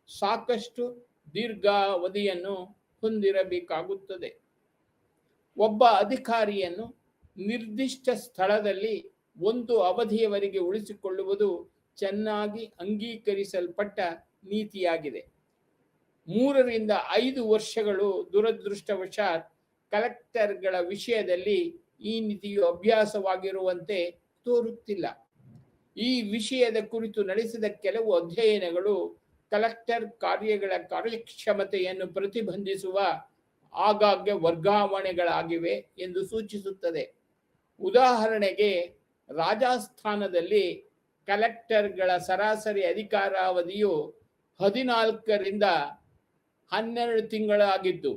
ಸಾಕಷ್ಟು ದೀರ್ಘಾವಧಿಯನ್ನು ಹೊಂದಿರಬೇಕಾಗುತ್ತದೆ. ಒಬ್ಬ ಅಧಿಕಾರಿಯನ್ನು ನಿರ್ದಿಷ್ಟ ಸ್ಥಳದಲ್ಲಿ ಒಂದು ಅವಧಿಯವರೆಗೆ ಉಳಿಸಿಕೊಳ್ಳುವುದು ಚೆನ್ನಾಗಿ ಅಂಗೀಕರಿಸಲ್ಪಟ್ಟ ನೀತಿಯಾಗಿದೆ. 3 ರಿಂದ 5 ವರ್ಷಗಳು ದುರದೃಷ್ಟವಶಾತ್ ಕಲೆಕ್ಟರ್ಗಳ ವಿಷಯದಲ್ಲಿ ಈ ನೀತಿಯು ಅಭ್ಯಾಸವಾಗಿರುವಂತೆ ತೋರುತ್ತಿಲ್ಲ. ಈ ವಿಷಯದ ಕುರಿತು ನಡೆಸಿದ ಕೆಲವು ಅಧ್ಯಯನಗಳು ಕಲೆಕ್ಟರ್ ಕಾರ್ಯಗಳ ಕಾರ್ಯಕ್ಷಮತೆಯನ್ನು ಪ್ರತಿಬಂಧಿಸುವ ಆಗಾಗ್ಗೆ ವರ್ಗಾವಣೆಗಳಾಗಿವೆ ಎಂದು ಸೂಚಿಸುತ್ತದೆ. ಉದಾಹರಣೆಗೆ, ರಾಜಸ್ಥಾನದಲ್ಲಿ ಕಲೆಕ್ಟರ್ಗಳ ಸರಾಸರಿ ಅಧಿಕಾರಾವಧಿಯು 14 ರಿಂದ 12 ತಿಂಗಳಾಗಿದ್ದು,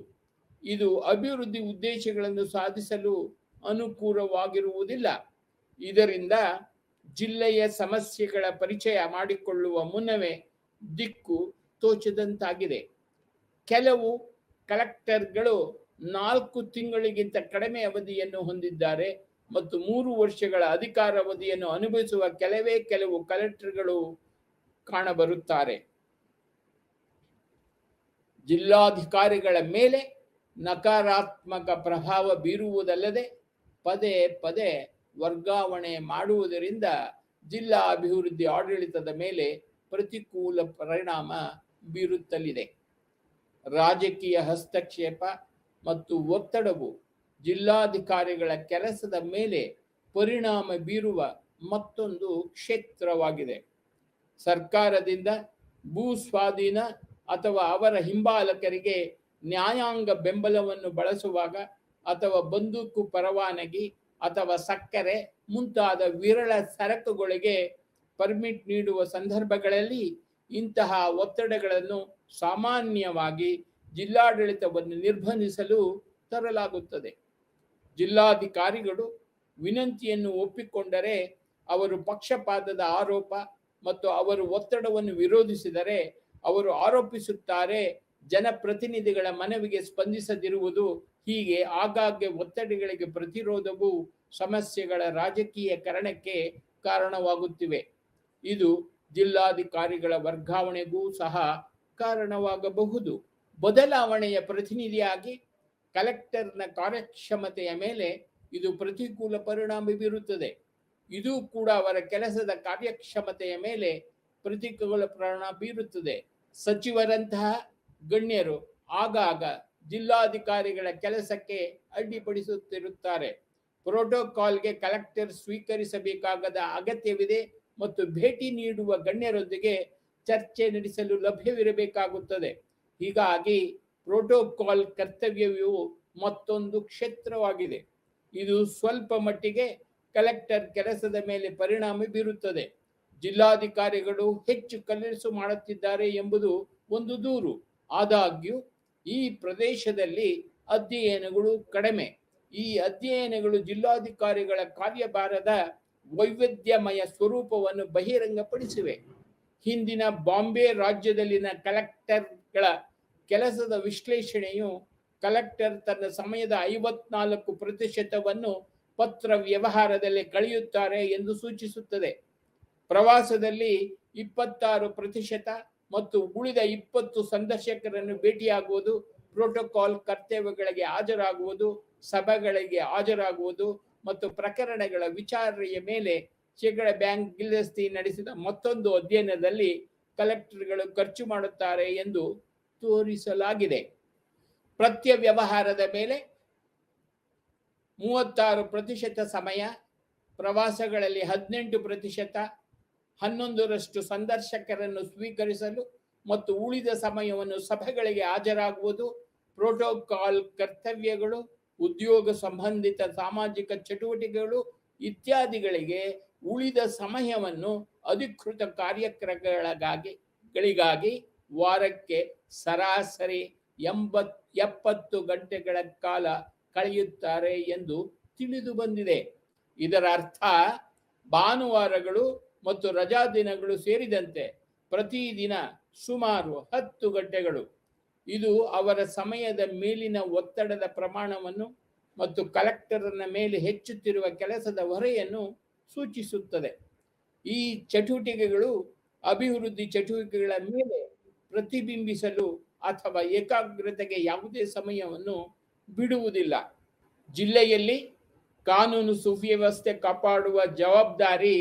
ಇದು ಅಭಿವೃದ್ಧಿ ಉದ್ದೇಶಗಳನ್ನು ಸಾಧಿಸಲು ಅನುಕೂಲವಾಗಿರುವುದಿಲ್ಲ. ಇದರಿಂದ ಜಿಲ್ಲೆಯ ಸಮಸ್ಯೆಗಳ ಪರಿಚಯ ಮಾಡಿಕೊಳ್ಳುವ ಮುನ್ನವೇ ದಿಕ್ಕು ತೋಚದಂತಾಗಿದೆ. ಕೆಲವು ಕಲೆಕ್ಟರ್ಗಳು 4 ತಿಂಗಳಿಗಿಂತ ಕಡಿಮೆ ಅವಧಿಯನ್ನು ಹೊಂದಿದ್ದಾರೆ ಮತ್ತು 3 ವರ್ಷಗಳ ಅಧಿಕಾರಾವಧಿಯನ್ನು ಅನುಭವಿಸುವ ಕೆಲವು ಕಲೆಕ್ಟರ್ಗಳು ಕಾಣಬರುತ್ತಾರೆ. ಜಿಲ್ಲಾಧಿಕಾರಿಗಳ ಮೇಲೆ ನಕಾರಾತ್ಮಕ ಪ್ರಭಾವ ಬೀರುವುದಲ್ಲದೆ ಪದೇ ಪದೇ ವರ್ಗಾವಣೆ ಮಾಡುವುದರಿಂದ ಜಿಲ್ಲಾ ಅಭಿವೃದ್ಧಿ ಆಡಳಿತದ ಮೇಲೆ ಪ್ರತಿಕೂಲ ಪರಿಣಾಮ ಬೀರುತ್ತಲಿದೆ. ರಾಜಕೀಯ ಹಸ್ತಕ್ಷೇಪ ಮತ್ತು ಒತ್ತಡವು ಜಿಲ್ಲಾಧಿಕಾರಿಗಳ ಕೆಲಸದ ಮೇಲೆ ಪರಿಣಾಮ ಬೀರುವ ಮತ್ತೊಂದು ಕ್ಷೇತ್ರವಾಗಿದೆ. ಸರ್ಕಾರದಿಂದ ಭೂ ಸ್ವಾಧೀನ ಅಥವಾ ಅವರ ಹಿಂಬಾಲಕರಿಗೆ ನ್ಯಾಯಾಂಗ ಬೆಂಬಲವನ್ನು ಬಳಸುವಾಗ ಅಥವಾ ಬಂದೂಕು ಪರವಾನಗಿ ಅಥವಾ ಸಕ್ಕರೆ ಮುಂತಾದ ವಿರಳ ಸರಕುಗಳಿಗೆ ಪರ್ಮಿಟ್ ನೀಡುವ ಸಂದರ್ಭಗಳಲ್ಲಿ ಇಂತಹ ಒತ್ತಡಗಳನ್ನು ಸಾಮಾನ್ಯವಾಗಿ ಜಿಲ್ಲಾಡಳಿತವನ್ನು ನಿರ್ಬಂಧಿಸಲು ತರಲಾಗುತ್ತದೆ. ಜಿಲ್ಲಾಧಿಕಾರಿಗಳು ವಿನಂತಿಯನ್ನು ಒಪ್ಪಿಕೊಂಡರೆ, ಅವರು ಪಕ್ಷಪಾತದ ಆರೋಪ ಮತ್ತು ಅವರು ಒತ್ತಡವನ್ನು ವಿರೋಧಿಸಿದರೆ ಅವರು ಆರೋಪಿಸುತ್ತಾರೆ ಜನಪ್ರತಿನಿಧಿಗಳ ಮನವಿಗೆ ಸ್ಪಂದಿಸದಿರುವುದು, ಹೀಗೆ ಆಗಾಗ್ಗೆ ಒತ್ತಡಗಳಿಗೆ ಪ್ರತಿರೋಧವು ಸಮಸ್ಯೆಗಳ ರಾಜಕೀಯಕರಣಕ್ಕೆ ಕಾರಣವಾಗುತ್ತಿವೆ. ಇದು ಜಿಲ್ಲಾಧಿಕಾರಿಗಳ ವರ್ಗಾವಣೆಗೂ ಸಹ ಕಾರಣವಾಗಬಹುದು. ಬದಲಾವಣೆಯ ಪ್ರತಿನಿಧಿಯಾಗಿ ಕಲೆಕ್ಟರ್ನ ಕಾರ್ಯಕ್ಷಮತೆಯ ಮೇಲೆ ಇದು ಪ್ರತಿಕೂಲ ಪರಿಣಾಮ ಬೀರುತ್ತದೆ. ಇದು ಕೂಡ ಅವರ ಕೆಲಸದ ಕಾರ್ಯಕ್ಷಮತೆಯ ಮೇಲೆ ಪ್ರತಿಕೂಲ ಪರಿಣಾಮ ಬೀರುತ್ತದೆ. ಸಚಿವರಂತಹ ಗಣ್ಯರು ಆಗಾಗ ಜಿಲ್ಲಾಧಿಕಾರಿಗಳ ಕೆಲಸಕ್ಕೆ ಅಡ್ಡಿಪಡಿಸುತ್ತಿರುತ್ತಾರೆ. ಪ್ರೋಟೋಕಾಲ್ಗೆ ಕಲೆಕ್ಟರ್ ಸ್ವೀಕರಿಸಬೇಕಾದ ಅಗತ್ಯವಿದೆ ಮತ್ತು ಭೇಟಿ ನೀಡುವ ಗಣ್ಯರೊಂದಿಗೆ ಚರ್ಚೆ ನಡೆಸಲು ಲಭ್ಯವಿರಬೇಕಾಗುತ್ತದೆ. ಹೀಗಾಗಿ ಪ್ರೋಟೋಕಾಲ್ ಕರ್ತವ್ಯವು ಮತ್ತೊಂದು ಕ್ಷೇತ್ರವಾಗಿದೆ. ಇದು ಸ್ವಲ್ಪ ಮಟ್ಟಿಗೆ ಕಲೆಕ್ಟರ್ ಕೆಲಸದ ಮೇಲೆ ಪರಿಣಾಮ ಬೀರುತ್ತದೆ. ಜಿಲ್ಲಾಧಿಕಾರಿಗಳು ಹೆಚ್ಚು ಕೆಲಸ ಮಾಡುತ್ತಿದ್ದಾರೆ ಎಂಬುದು ಒಂದು ದೂರು. ಆದಾಗ್ಯೂ ಈ ಪ್ರದೇಶದಲ್ಲಿ ಅಧ್ಯಯನಗಳು ಕಡಿಮೆ. ಈ ಅಧ್ಯಯನಗಳು ಜಿಲ್ಲಾಧಿಕಾರಿಗಳ ಕಾರ್ಯಭಾರದ ವೈವಿಧ್ಯಮಯ ಸ್ವರೂಪವನ್ನು ಬಹಿರಂಗಪಡಿಸಿವೆ. ಹಿಂದಿನ ಬಾಂಬೆ ರಾಜ್ಯದಲ್ಲಿನ ಕಲೆಕ್ಟರ್ಗಳ ಕೆಲಸದ ವಿಶ್ಲೇಷಣೆಯು ಕಲೆಕ್ಟರ್ ತನ್ನ ಸಮಯದ 54% ಪತ್ರ ವ್ಯವಹಾರದಲ್ಲಿ ಕಳೆಯುತ್ತಾರೆ ಎಂದು ಸೂಚಿಸುತ್ತದೆ. ಪ್ರವಾಸದಲ್ಲಿ 26% ಮತ್ತು ಉಳಿದ 20 ಸಂದರ್ಶಕರನ್ನು ಭೇಟಿಯಾಗುವುದು, ಪ್ರೋಟೋಕಾಲ್ ಕರ್ತವ್ಯಗಳಿಗೆ ಹಾಜರಾಗುವುದು, ಸಭೆಗಳಿಗೆ ಹಾಜರಾಗುವುದು ಮತ್ತು ಪ್ರಕರಣಗಳ ವಿಚಾರಣೆಯ ಮೇಲೆ ಬ್ಯಾಂಕ್ ಗಿಲ್ದಸ್ತಿ ನಡೆಸಿದ ಮತ್ತೊಂದು ಅಧ್ಯಯನದಲ್ಲಿ ಕಲೆಕ್ಟರ್ಗಳು ಖರ್ಚು ಮಾಡುತ್ತಾರೆ ಎಂದು ತೋರಿಸಲಾಗಿದೆ. ಪ್ರತ್ಯ ವ್ಯವಹಾರದ ಮೇಲೆ 36% ಸಮಯ, ಪ್ರವಾಸಗಳಲ್ಲಿ 18%, 11% ಸಂದರ್ಶಕರನ್ನು ಸ್ವೀಕರಿಸಲು ಮತ್ತು ಉಳಿದ ಸಮಯವನ್ನು ಸಭೆಗಳಿಗೆ ಹಾಜರಾಗುವುದು, ಪ್ರೋಟೋಕಾಲ್ ಕರ್ತವ್ಯಗಳು, ಉದ್ಯೋಗ ಸಂಬಂಧಿತ ಸಾಮಾಜಿಕ ಚಟುವಟಿಕೆಗಳು ಇತ್ಯಾದಿಗಳಿಗೆ ಉಳಿದ ಸಮಯವನ್ನು ಅಧಿಕೃತ ಕಾರ್ಯಕ್ರಮಗಳಿಗಾಗಿ ವಾರಕ್ಕೆ ಸರಾಸರಿ 70 ಗಂಟೆಗಳ ಕಾಲ ಕಳೆಯುತ್ತಾರೆ ಎಂದು ತಿಳಿದು ಬಂದಿದೆ. ಇದರ ಅರ್ಥ ಭಾನುವಾರಗಳು ಮತ್ತು ರಜಾ ದಿನಗಳು ಸೇರಿದಂತೆ ಪ್ರತಿದಿನ ಸುಮಾರು 10 ಗಂಟೆಗಳು. ಇದು ಅವರ ಸಮಯದ ಮೇಲಿನ ಒತ್ತಡದ ಪ್ರಮಾಣವನ್ನು ಮತ್ತು ಕಲೆಕ್ಟರ್ನ ಮೇಲೆ ಹೆಚ್ಚುತ್ತಿರುವ ಕೆಲಸದ ಹೊರೆಯನ್ನು ಸೂಚಿಸುತ್ತದೆ. ಈ ಚಟುವಟಿಕೆಗಳು ಅಭಿವೃದ್ಧಿ ಚಟುವಟಿಕೆಗಳ ಮೇಲೆ ಪ್ರತಿಬಿಂಬಿಸಲು ಅಥವಾ ಏಕಾಗ್ರತೆಗೆ ಯಾವುದೇ ಸಮಯವನ್ನು ಬಿಡುವುದಿಲ್ಲ. ಜಿಲ್ಲೆಯಲ್ಲಿ ಕಾನೂನು ಸುವ್ಯವಸ್ಥೆ ಕಾಪಾಡುವ ಜವಾಬ್ದಾರಿ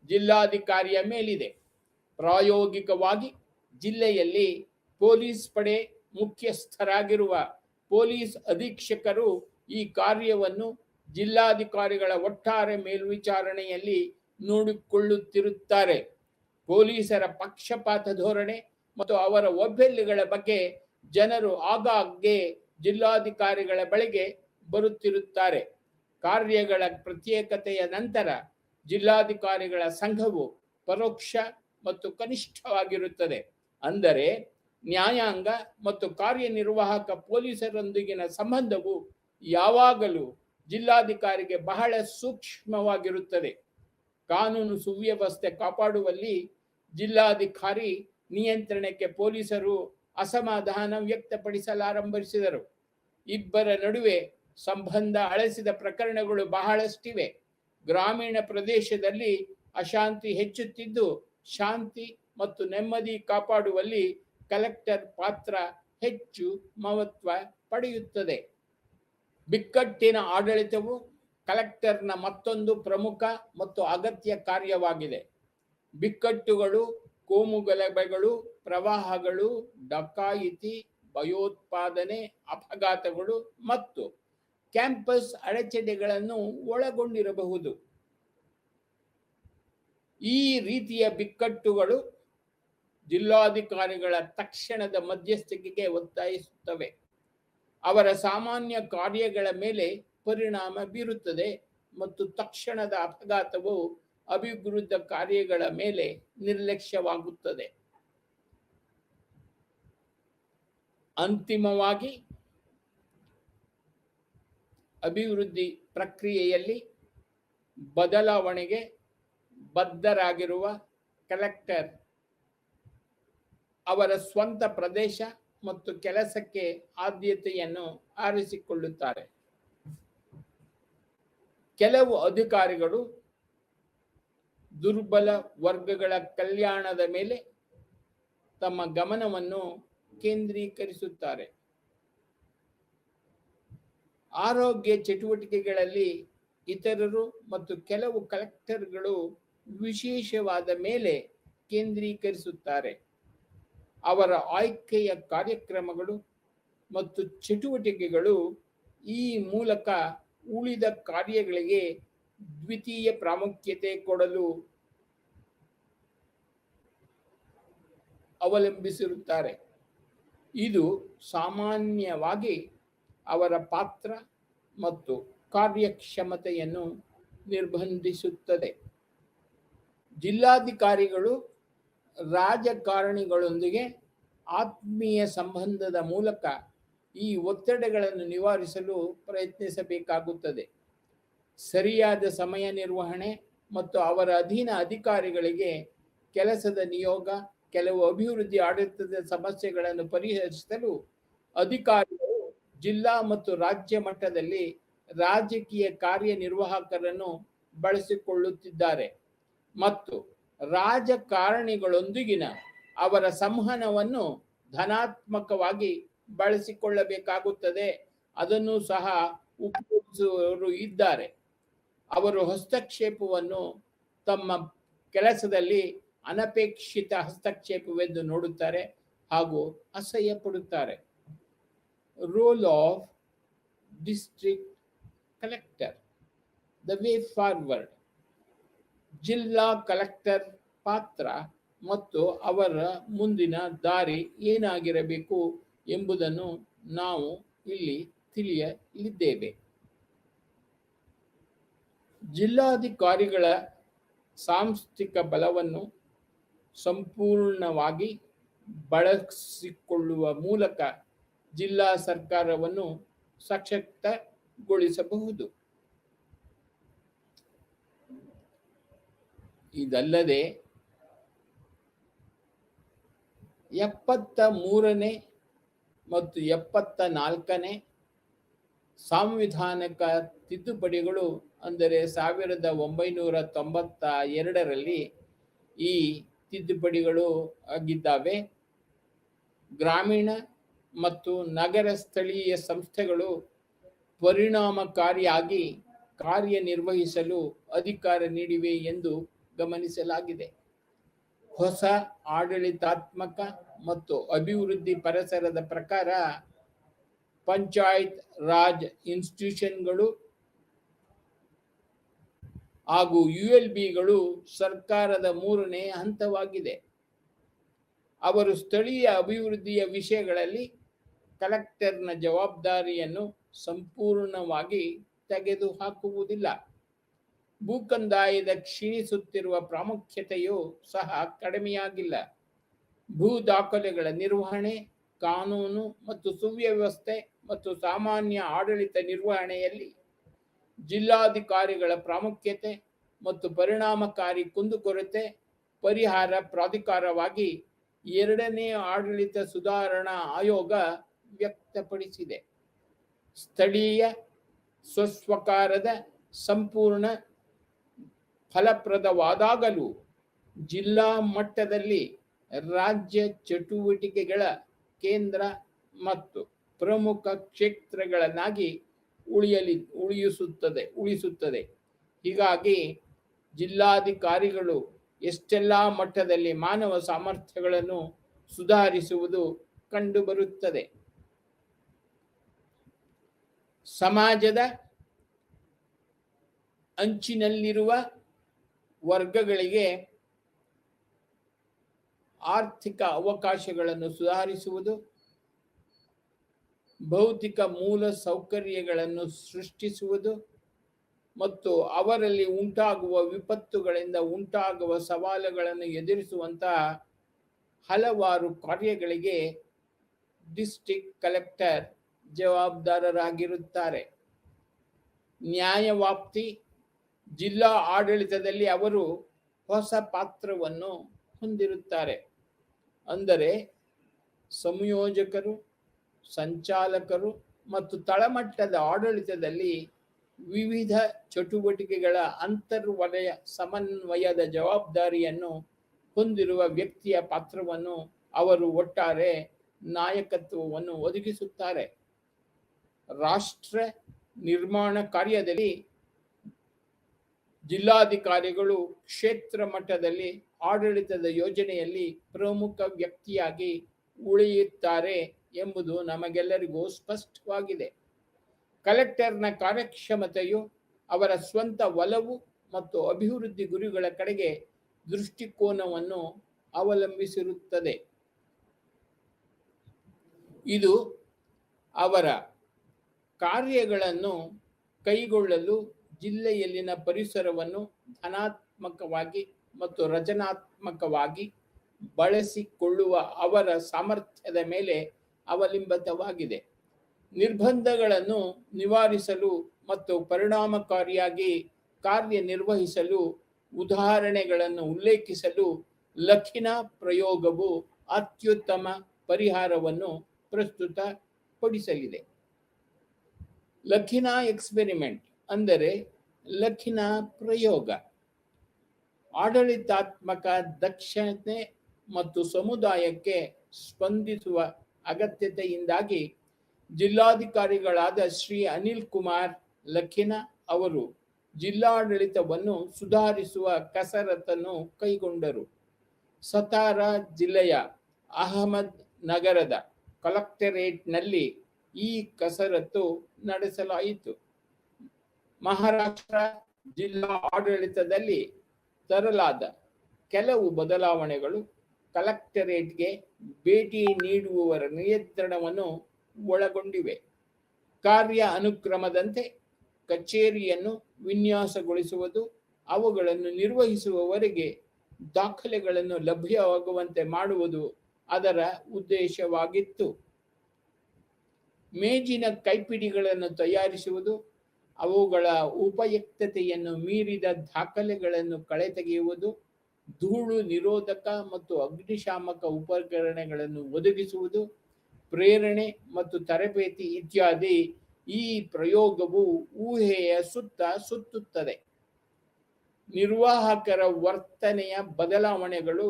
ಜಿಲ್ಲಾಧಿಕಾರಿಯ ಮೇಲಿದೆ. ಪ್ರಾಯೋಗಿಕವಾಗಿ ಜಿಲ್ಲೆಯಲ್ಲಿ ಪೊಲೀಸ್ ಪಡೆ ಮುಖ್ಯಸ್ಥರಾಗಿರುವ ಪೊಲೀಸ್ ಅಧೀಕ್ಷಕರು ಈ ಕಾರ್ಯವನ್ನು ಜಿಲ್ಲಾಧಿಕಾರಿಗಳ ಒಟ್ಟಾರೆ ಮೇಲ್ವಿಚಾರಣೆಯಲ್ಲಿ ನೋಡಿಕೊಳ್ಳುತ್ತಿರುತ್ತಾರೆ. ಪೊಲೀಸರ ಪಕ್ಷಪಾತ ಧೋರಣೆ ಮತ್ತು ಅವರ ವೈಫಲ್ಯಗಳ ಬಗ್ಗೆ ಜನರು ಆಗಾಗ್ಗೆ ಜಿಲ್ಲಾಧಿಕಾರಿಗಳ ಬಳಿಗೆ ಬರುತ್ತಿರುತ್ತಾರೆ. ಕಾರ್ಯಗಳ ಪ್ರತ್ಯೇಕತೆಯ ನಂತರ ಜಿಲ್ಲಾಧಿಕಾರಿಗಳ ಸಂಘವು ಪರೋಕ್ಷ ಮತ್ತು ಕನಿಷ್ಠವಾಗಿರುತ್ತದೆ. ಅಂದರೆ ನ್ಯಾಯಾಂಗ ಮತ್ತು ಕಾರ್ಯನಿರ್ವಾಹಕ ಪೊಲೀಸರೊಂದಿಗಿನ ಸಂಬಂಧವು ಯಾವಾಗಲೂ ಜಿಲ್ಲಾಧಿಕಾರಿಗೆ ಬಹಳ ಸೂಕ್ಷ್ಮವಾಗಿರುತ್ತದೆ. ಕಾನೂನು ಸುವ್ಯವಸ್ಥೆ ಕಾಪಾಡುವಲ್ಲಿ ಜಿಲ್ಲಾಧಿಕಾರಿ ನಿಯಂತ್ರಣಕ್ಕೆ ಪೊಲೀಸರು ಅಸಮಾಧಾನ ವ್ಯಕ್ತಪಡಿಸಲಾರಂಭಿಸಿದರು. ಇಬ್ಬರ ನಡುವೆ ಸಂಬಂಧ ಅಳಿಸಿದ ಪ್ರಕರಣಗಳು ಬಹಳಷ್ಟಿವೆ. ಗ್ರಾಮೀಣ ಪ್ರದೇಶದಲ್ಲಿ ಅಶಾಂತಿ ಹೆಚ್ಚುತ್ತಿದ್ದು, ಶಾಂತಿ ಮತ್ತು ನೆಮ್ಮದಿ ಕಾಪಾಡುವಲ್ಲಿ ಕಲೆಕ್ಟರ್ ಪಾತ್ರ ಹೆಚ್ಚು ಮಹತ್ವ ಪಡೆಯುತ್ತದೆ. ಬಿಕ್ಕಟ್ಟಿನ ಆಡಳಿತವು ಕಲೆಕ್ಟರ್ನ ಮತ್ತೊಂದು ಪ್ರಮುಖ ಮತ್ತು ಅಗತ್ಯ ಕಾರ್ಯವಾಗಿದೆ. ಬಿಕ್ಕಟ್ಟುಗಳು, ಕೋಮುಗಲಭೆಗಳು, ಪ್ರವಾಹಗಳು, ಡಕಾಯಿತಿ, ಭಯೋತ್ಪಾದನೆ, ಅಪಘಾತಗಳು ಮತ್ತು ಕ್ಯಾಂಪಸ್ ಅಡಚಣೆಗಳನ್ನು ಒಳಗೊಂಡಿರಬಹುದು. ಈ ರೀತಿಯ ಬಿಕ್ಕಟ್ಟುಗಳು ಜಿಲ್ಲಾಧಿಕಾರಿಗಳ ತಕ್ಷಣದ ಮಧ್ಯಸ್ಥಿಕೆಗೆ ಒತ್ತಾಯಿಸುತ್ತವೆ. ಅವರ ಸಾಮಾನ್ಯ ಕಾರ್ಯಗಳ ಮೇಲೆ ಪರಿಣಾಮ ಬೀರುತ್ತದೆ ಮತ್ತು ತಕ್ಷಣದ ಅಪಘಾತವು ಅಭಿವೃದ್ಧಿ ಕಾರ್ಯಗಳ ಮೇಲೆ ನಿರ್ಲಕ್ಷ್ಯವಾಗುತ್ತದೆ. ಅಂತಿಮವಾಗಿ ಅಭಿವೃದ್ಧಿ ಪ್ರಕ್ರಿಯೆಯಲ್ಲಿ ಬದಲಾವಣೆಗೆ ಬದ್ಧರಾಗಿರುವ ಕಲೆಕ್ಟರ್ ಅವರ ಸ್ವಂತ ಪ್ರದೇಶ ಮತ್ತು ಕೆಲಸಕ್ಕೆ ಆದ್ಯತೆಯನ್ನು ಆರಿಸಿಕೊಳ್ಳುತ್ತಾರೆ. ಕೆಲವು ಅಧಿಕಾರಿಗಳು ದುರ್ಬಲ ವರ್ಗಗಳ ಕಲ್ಯಾಣದ ಮೇಲೆ ತಮ್ಮ ಗಮನವನ್ನು ಕೇಂದ್ರೀಕರಿಸುತ್ತಾರೆ. ಆರೋಗ್ಯ ಚಟುವಟಿಕೆಗಳಲ್ಲಿ ಇತರರು ಮತ್ತು ಕೆಲವು ಕಲೆಕ್ಟರ್ಗಳು ವಿಶೇಷವಾದ ಮೇಲೆ ಕೇಂದ್ರೀಕರಿಸುತ್ತಾರೆ. ಅವರ ಆಯ್ಕೆಯ ಕಾರ್ಯಕ್ರಮಗಳು ಮತ್ತು ಚಟುವಟಿಕೆಗಳು ಈ ಮೂಲಕ ಉಳಿದ ಕಾರ್ಯಗಳಿಗೆ ದ್ವಿತೀಯ ಪ್ರಾಮುಖ್ಯತೆ ಕೊಡಲು ಅವಲಂಬಿಸಿರುತ್ತಾರೆ. ಇದು ಸಾಮಾನ್ಯವಾಗಿ ಅವರ ಪಾತ್ರ ಮತ್ತು ಕಾರ್ಯಕ್ಷಮತೆಯನ್ನು ನಿರ್ಬಂಧಿಸುತ್ತದೆ. ಜಿಲ್ಲಾಧಿಕಾರಿಗಳು ರಾಜಕಾರಣಿಗಳೊಂದಿಗೆ ಆತ್ಮೀಯ ಸಂಬಂಧದ ಮೂಲಕ ಈ ಒತ್ತಡಗಳನ್ನು ನಿವಾರಿಸಲು ಪ್ರಯತ್ನಿಸಬೇಕಾಗುತ್ತದೆ. ಸರಿಯಾದ ಸಮಯ ನಿರ್ವಹಣೆ ಮತ್ತು ಅವರ ಅಧೀನ ಅಧಿಕಾರಿಗಳಿಗೆ ಕೆಲಸದ ನಿಯೋಗ, ಕೆಲವು ಅಭಿವೃದ್ಧಿ ಆಡಳಿತದ ಸಮಸ್ಯೆಗಳನ್ನು ಪರಿಹರಿಸಲು ಅಧಿಕಾರಿಗಳು ಜಿಲ್ಲಾ ಮತ್ತು ರಾಜ್ಯ ಮಟ್ಟದಲ್ಲಿ ರಾಜಕೀಯ ಕಾರ್ಯನಿರ್ವಾಹಕರನ್ನು ಬಳಸಿಕೊಳ್ಳುತ್ತಿದ್ದಾರೆ ಮತ್ತು ರಾಜಕಾರಣಿಗಳೊಂದಿಗಿನ ಅವರ ಸಂವಹನವನ್ನು ಧನಾತ್ಮಕವಾಗಿ ಬಳಸಿಕೊಳ್ಳಬೇಕಾಗುತ್ತದೆ. ಅದನ್ನು ಸಹ ಉಪಯೋಗಿಸುವವರು ಇದ್ದಾರೆ. ಅವರು ಹಸ್ತಕ್ಷೇಪವನ್ನು ತಮ್ಮ ಕೆಲಸದಲ್ಲಿ ಅನಪೇಕ್ಷಿತ ಹಸ್ತಕ್ಷೇಪವೆಂದು ನೋಡುತ್ತಾರೆ ಹಾಗೂ ಅಸಹ್ಯ ಪಡುತ್ತಾರೆ. Role of district collector, the way forward. ಜಿಲ್ಲಾ ಕಲೆಕ್ಟರ್ ಪಾತ್ರ ಮತ್ತು ಅವರ ಮುಂದಿನ ದಾರಿ ಏನಾಗಿರಬೇಕು ಎಂಬುದನ್ನು ನಾವು ಇಲ್ಲಿ ತಿಳಿಯಲಿದ್ದೇವೆ. ಜಿಲ್ಲಾಧಿಕಾರಿಗಳ ಸಾಂಸ್ಥಿಕ ಬಲವನ್ನು ಸಂಪೂರ್ಣವಾಗಿ ಬಳಸಿಕೊಳ್ಳುವ ಮೂಲಕ ಜಿಲ್ಲಾ ಸರ್ಕಾರವನ್ನು ಸಶಕ್ತಗೊಳಿಸಬಹುದು. ಇದಲ್ಲದೆ 73ನೇ ಮತ್ತು 74ನೇ ಸಾಂವಿಧಾನಿಕ ತಿದ್ದುಪಡಿಗಳು, ಅಂದರೆ 1992ರಲ್ಲಿ ಈ ತಿದ್ದುಪಡಿಗಳು ಆಗಿದ್ದಾವೆ. ಗ್ರಾಮೀಣ ಮತ್ತು ನಗರ ಸ್ಥಳೀಯ ಸಂಸ್ಥೆಗಳು ಪರಿಣಾಮಕಾರಿಯಾಗಿ ಕಾರ್ಯನಿರ್ವಹಿಸಲು ಅಧಿಕಾರ ನೀಡಿವೆ ಎಂದು ಗಮನಿಸಲಾಗಿದೆ. ಹೊಸ ಆಡಳಿತಾತ್ಮಕ ಮತ್ತು ಅಭಿವೃದ್ಧಿ ಪರಿಸರದ ಪ್ರಕಾರ ಪಂಚಾಯತ್ ರಾಜ್ ಇನ್ಸ್ಟಿಟ್ಯೂಷನ್ಗಳು ಹಾಗೂ ULBಗಳು ಸರ್ಕಾರದ 3ನೇ ಹಂತವಾಗಿದೆ. ಅವರು ಸ್ಥಳೀಯ ಅಭಿವೃದ್ಧಿಯ ವಿಷಯಗಳಲ್ಲಿ ಕಲೆಕ್ಟರ್ನ ಜವಾಬ್ದಾರಿಯನ್ನು ಸಂಪೂರ್ಣವಾಗಿ ತೆಗೆದುಹಾಕುವುದಿಲ್ಲ. ಭೂಕಂದಾಯದ ಕ್ಷೀಣಿಸುತ್ತಿರುವ ಪ್ರಾಮುಖ್ಯತೆಯೂ ಸಹ ಕಡಿಮೆಯಾಗಿಲ್ಲ. ಭೂ ದಾಖಲೆಗಳ ನಿರ್ವಹಣೆ, ಕಾನೂನು ಮತ್ತು ಸುವ್ಯವಸ್ಥೆ ಮತ್ತು ಸಾಮಾನ್ಯ ಆಡಳಿತ ನಿರ್ವಹಣೆಯಲ್ಲಿ ಜಿಲ್ಲಾಧಿಕಾರಿಗಳ ಪ್ರಾಮುಖ್ಯತೆ ಮತ್ತು ಪರಿಣಾಮಕಾರಿ ಕುಂದುಕೊರತೆ ಪರಿಹಾರ ಪ್ರಾಧಿಕಾರವಾಗಿ 2ನೇ ಆಡಳಿತ ಸುಧಾರಣಾ ಆಯೋಗ ವ್ಯಕ್ತಪಡಿಸಿದೆ. ಸ್ಥಳೀಯ ಸ್ವಸರ್ಕಾರದ ಸಂಪೂರ್ಣ ಫಲಪ್ರದವಾದಾಗಲೂ ಜಿಲ್ಲಾ ಮಟ್ಟದಲ್ಲಿ ರಾಜ್ಯ ಚಟುವಟಿಕೆಗಳ ಕೇಂದ್ರ ಮತ್ತು ಪ್ರಮುಖ ಕ್ಷೇತ್ರಗಳನ್ನಾಗಿ ಉಳಿಸುತ್ತದೆ. ಹೀಗಾಗಿ ಜಿಲ್ಲಾಧಿಕಾರಿಗಳು ಎಷ್ಟೆಲ್ಲ ಮಟ್ಟದಲ್ಲಿ ಮಾನವ ಸಾಮರ್ಥ್ಯಗಳನ್ನು ಸುಧಾರಿಸುವುದು ಕಂಡುಬರುತ್ತದೆ. ಸಮಾಜದ ಅಂಚಿನಲ್ಲಿರುವ ವರ್ಗಗಳಿಗೆ ಆರ್ಥಿಕ ಅವಕಾಶಗಳನ್ನು ಸುಧಾರಿಸುವುದು, ಭೌತಿಕ ಮೂಲ ಸೌಕರ್ಯಗಳನ್ನು ಸೃಷ್ಟಿಸುವುದು ಮತ್ತು ಅವರಲ್ಲಿ ಉಂಟಾಗುವ ವಿಪತ್ತುಗಳಿಂದ ಉಂಟಾಗುವ ಸವಾಲುಗಳನ್ನು ಎದುರಿಸುವಂತಹ ಹಲವಾರು ಕಾರ್ಯಗಳಿಗೆ ಡಿಸ್ಟ್ರಿಕ್ಟ್ ಕಲೆಕ್ಟರ್ ಜವಾಬ್ದಾರರಾಗಿರುತ್ತಾರೆ. ನ್ಯಾಯವ್ಯಾಪ್ತಿ, ಜಿಲ್ಲಾ ಆಡಳಿತದಲ್ಲಿ ಅವರು ಹೊಸ ಪಾತ್ರವನ್ನು ಹೊಂದಿರುತ್ತಾರೆ. ಅಂದರೆ ಸಂಯೋಜಕರು, ಸಂಚಾಲಕರು ಮತ್ತು ತಳಮಟ್ಟದ ಆಡಳಿತದಲ್ಲಿ ವಿವಿಧ ಚಟುವಟಿಕೆಗಳ ಅಂತರ್ವಲಯ ಸಮನ್ವಯದ ಜವಾಬ್ದಾರಿಯನ್ನು ಹೊಂದಿರುವ ವ್ಯಕ್ತಿಯ ಪಾತ್ರವನ್ನು ಅವರು ಒಟ್ಟಾರೆ ನಾಯಕತ್ವವನ್ನು ಒದಗಿಸುತ್ತಾರೆ. ರಾಷ್ಟ್ರ ನಿರ್ಮಾಣ ಕಾರ್ಯದಲ್ಲಿ ಜಿಲ್ಲಾಧಿಕಾರಿಗಳು ಕ್ಷೇತ್ರ ಮಟ್ಟದಲ್ಲಿ ಆಡಳಿತದ ಯೋಜನೆಯಲ್ಲಿ ಪ್ರಮುಖ ವ್ಯಕ್ತಿಯಾಗಿ ಉಳಿಯುತ್ತಾರೆ ಎಂಬುದು ನಮಗೆಲ್ಲರಿಗೂ ಸ್ಪಷ್ಟವಾಗಿದೆ. ಕಲೆಕ್ಟರ್ನ ಕಾರ್ಯಕ್ಷಮತೆಯು ಅವರ ಸ್ವಂತ ಒಲವು ಮತ್ತು ಅಭಿವೃದ್ಧಿ ಗುರಿಗಳ ಕಡೆಗೆ ದೃಷ್ಟಿಕೋನವನ್ನು ಅವಲಂಬಿಸಿರುತ್ತದೆ. ಇದು ಅವರ ಕಾರ್ಯಗಳನ್ನು ಕೈಗೊಳ್ಳಲು ಜಿಲ್ಲೆಯಲ್ಲಿನ ಪರಿಸರವನ್ನು ಧನಾತ್ಮಕವಾಗಿ ಮತ್ತು ರಚನಾತ್ಮಕವಾಗಿ ಬಳಸಿಕೊಳ್ಳುವ ಅವರ ಸಾಮರ್ಥ್ಯದ ಮೇಲೆ ಅವಲಂಬಿತವಾಗಿದೆ. ನಿರ್ಬಂಧಗಳನ್ನು ನಿವಾರಿಸಲು ಮತ್ತು ಪರಿಣಾಮಕಾರಿಯಾಗಿ ಕಾರ್ಯನಿರ್ವಹಿಸಲು ಉದಾಹರಣೆಗಳನ್ನು ಉಲ್ಲೇಖಿಸಲು ಲಖಿನಾ ಪ್ರಯೋಗವು ಅತ್ಯುತ್ತಮ ಪರಿಹಾರವನ್ನು ಪ್ರಸ್ತುತಪಡಿಸಲಿದೆ. ಲಖಿನಾ ಎಕ್ಸ್ಪೆರಿಮೆಂಟ್ ಅಂದರೆ ಲಖಿನಾ ಪ್ರಯೋಗ ಆಡಳಿತಾತ್ಮಕ ದಕ್ಷತೆ ಮತ್ತು ಸಮುದಾಯಕ್ಕೆ ಸ್ಪಂದಿಸುವ ಅಗತ್ಯತೆಯಿಂದಾಗಿ ಜಿಲ್ಲಾಧಿಕಾರಿಗಳಾದ ಶ್ರೀ ಅನಿಲ್ ಕುಮಾರ್ ಲಖಿನಾ ಅವರು ಜಿಲ್ಲಾಡಳಿತವನ್ನು ಸುಧಾರಿಸುವ ಕಸರತ್ತನ್ನು ಕೈಗೊಂಡರು. ಸತಾರಾ ಜಿಲ್ಲೆಯ ಅಹಮದ್ ನಗರದ ಕಲೆಕ್ಟರೇಟ್ನಲ್ಲಿ ಈ ಕಸರತ್ತು ನಡೆಸಲಾಯಿತು. ಮಹಾರಾಷ್ಟ್ರ ಜಿಲ್ಲಾ ಆಡಳಿತದಲ್ಲಿ ತರಲಾದ ಕೆಲವು ಬದಲಾವಣೆಗಳು ಕಲೆಕ್ಟರೇಟ್ಗೆ ಭೇಟಿ ನೀಡುವವರ ನಿಯಂತ್ರಣವನ್ನು ಒಳಗೊಂಡಿವೆ. ಕಾರ್ಯ ಅನುಕ್ರಮದಂತೆ ಕಚೇರಿಯನ್ನು ವಿನ್ಯಾಸಗೊಳಿಸುವುದು, ಅವುಗಳನ್ನು ನಿರ್ವಹಿಸುವವರೆಗೆ ದಾಖಲೆಗಳನ್ನು ಲಭ್ಯವಾಗುವಂತೆ ಮಾಡುವುದು ಅದರ ಉದ್ದೇಶವಾಗಿತ್ತು. ಮೇಜಿನ ಕೈಪಿಡಿಗಳನ್ನು ತಯಾರಿಸುವುದು, ಅವುಗಳ ಉಪಯುಕ್ತತೆಯನ್ನು ಮೀರಿದ ದಾಖಲೆಗಳನ್ನು ಕಳೆತೆಗೆಯುವುದು, ಧೂಳು ನಿರೋಧಕ ಮತ್ತು ಅಗ್ನಿಶಾಮಕ ಉಪಕರಣಗಳನ್ನು ಒದಗಿಸುವುದು, ಪ್ರೇರಣೆ ಮತ್ತು ತರಬೇತಿ ಇತ್ಯಾದಿ. ಈ ಪ್ರಯೋಗವು ಊಹೆಯ ಸುತ್ತ ಸುತ್ತುತ್ತದೆ. ನಿರ್ವಾಹಕರ ವರ್ತನೆಯ ಬದಲಾವಣೆಗಳು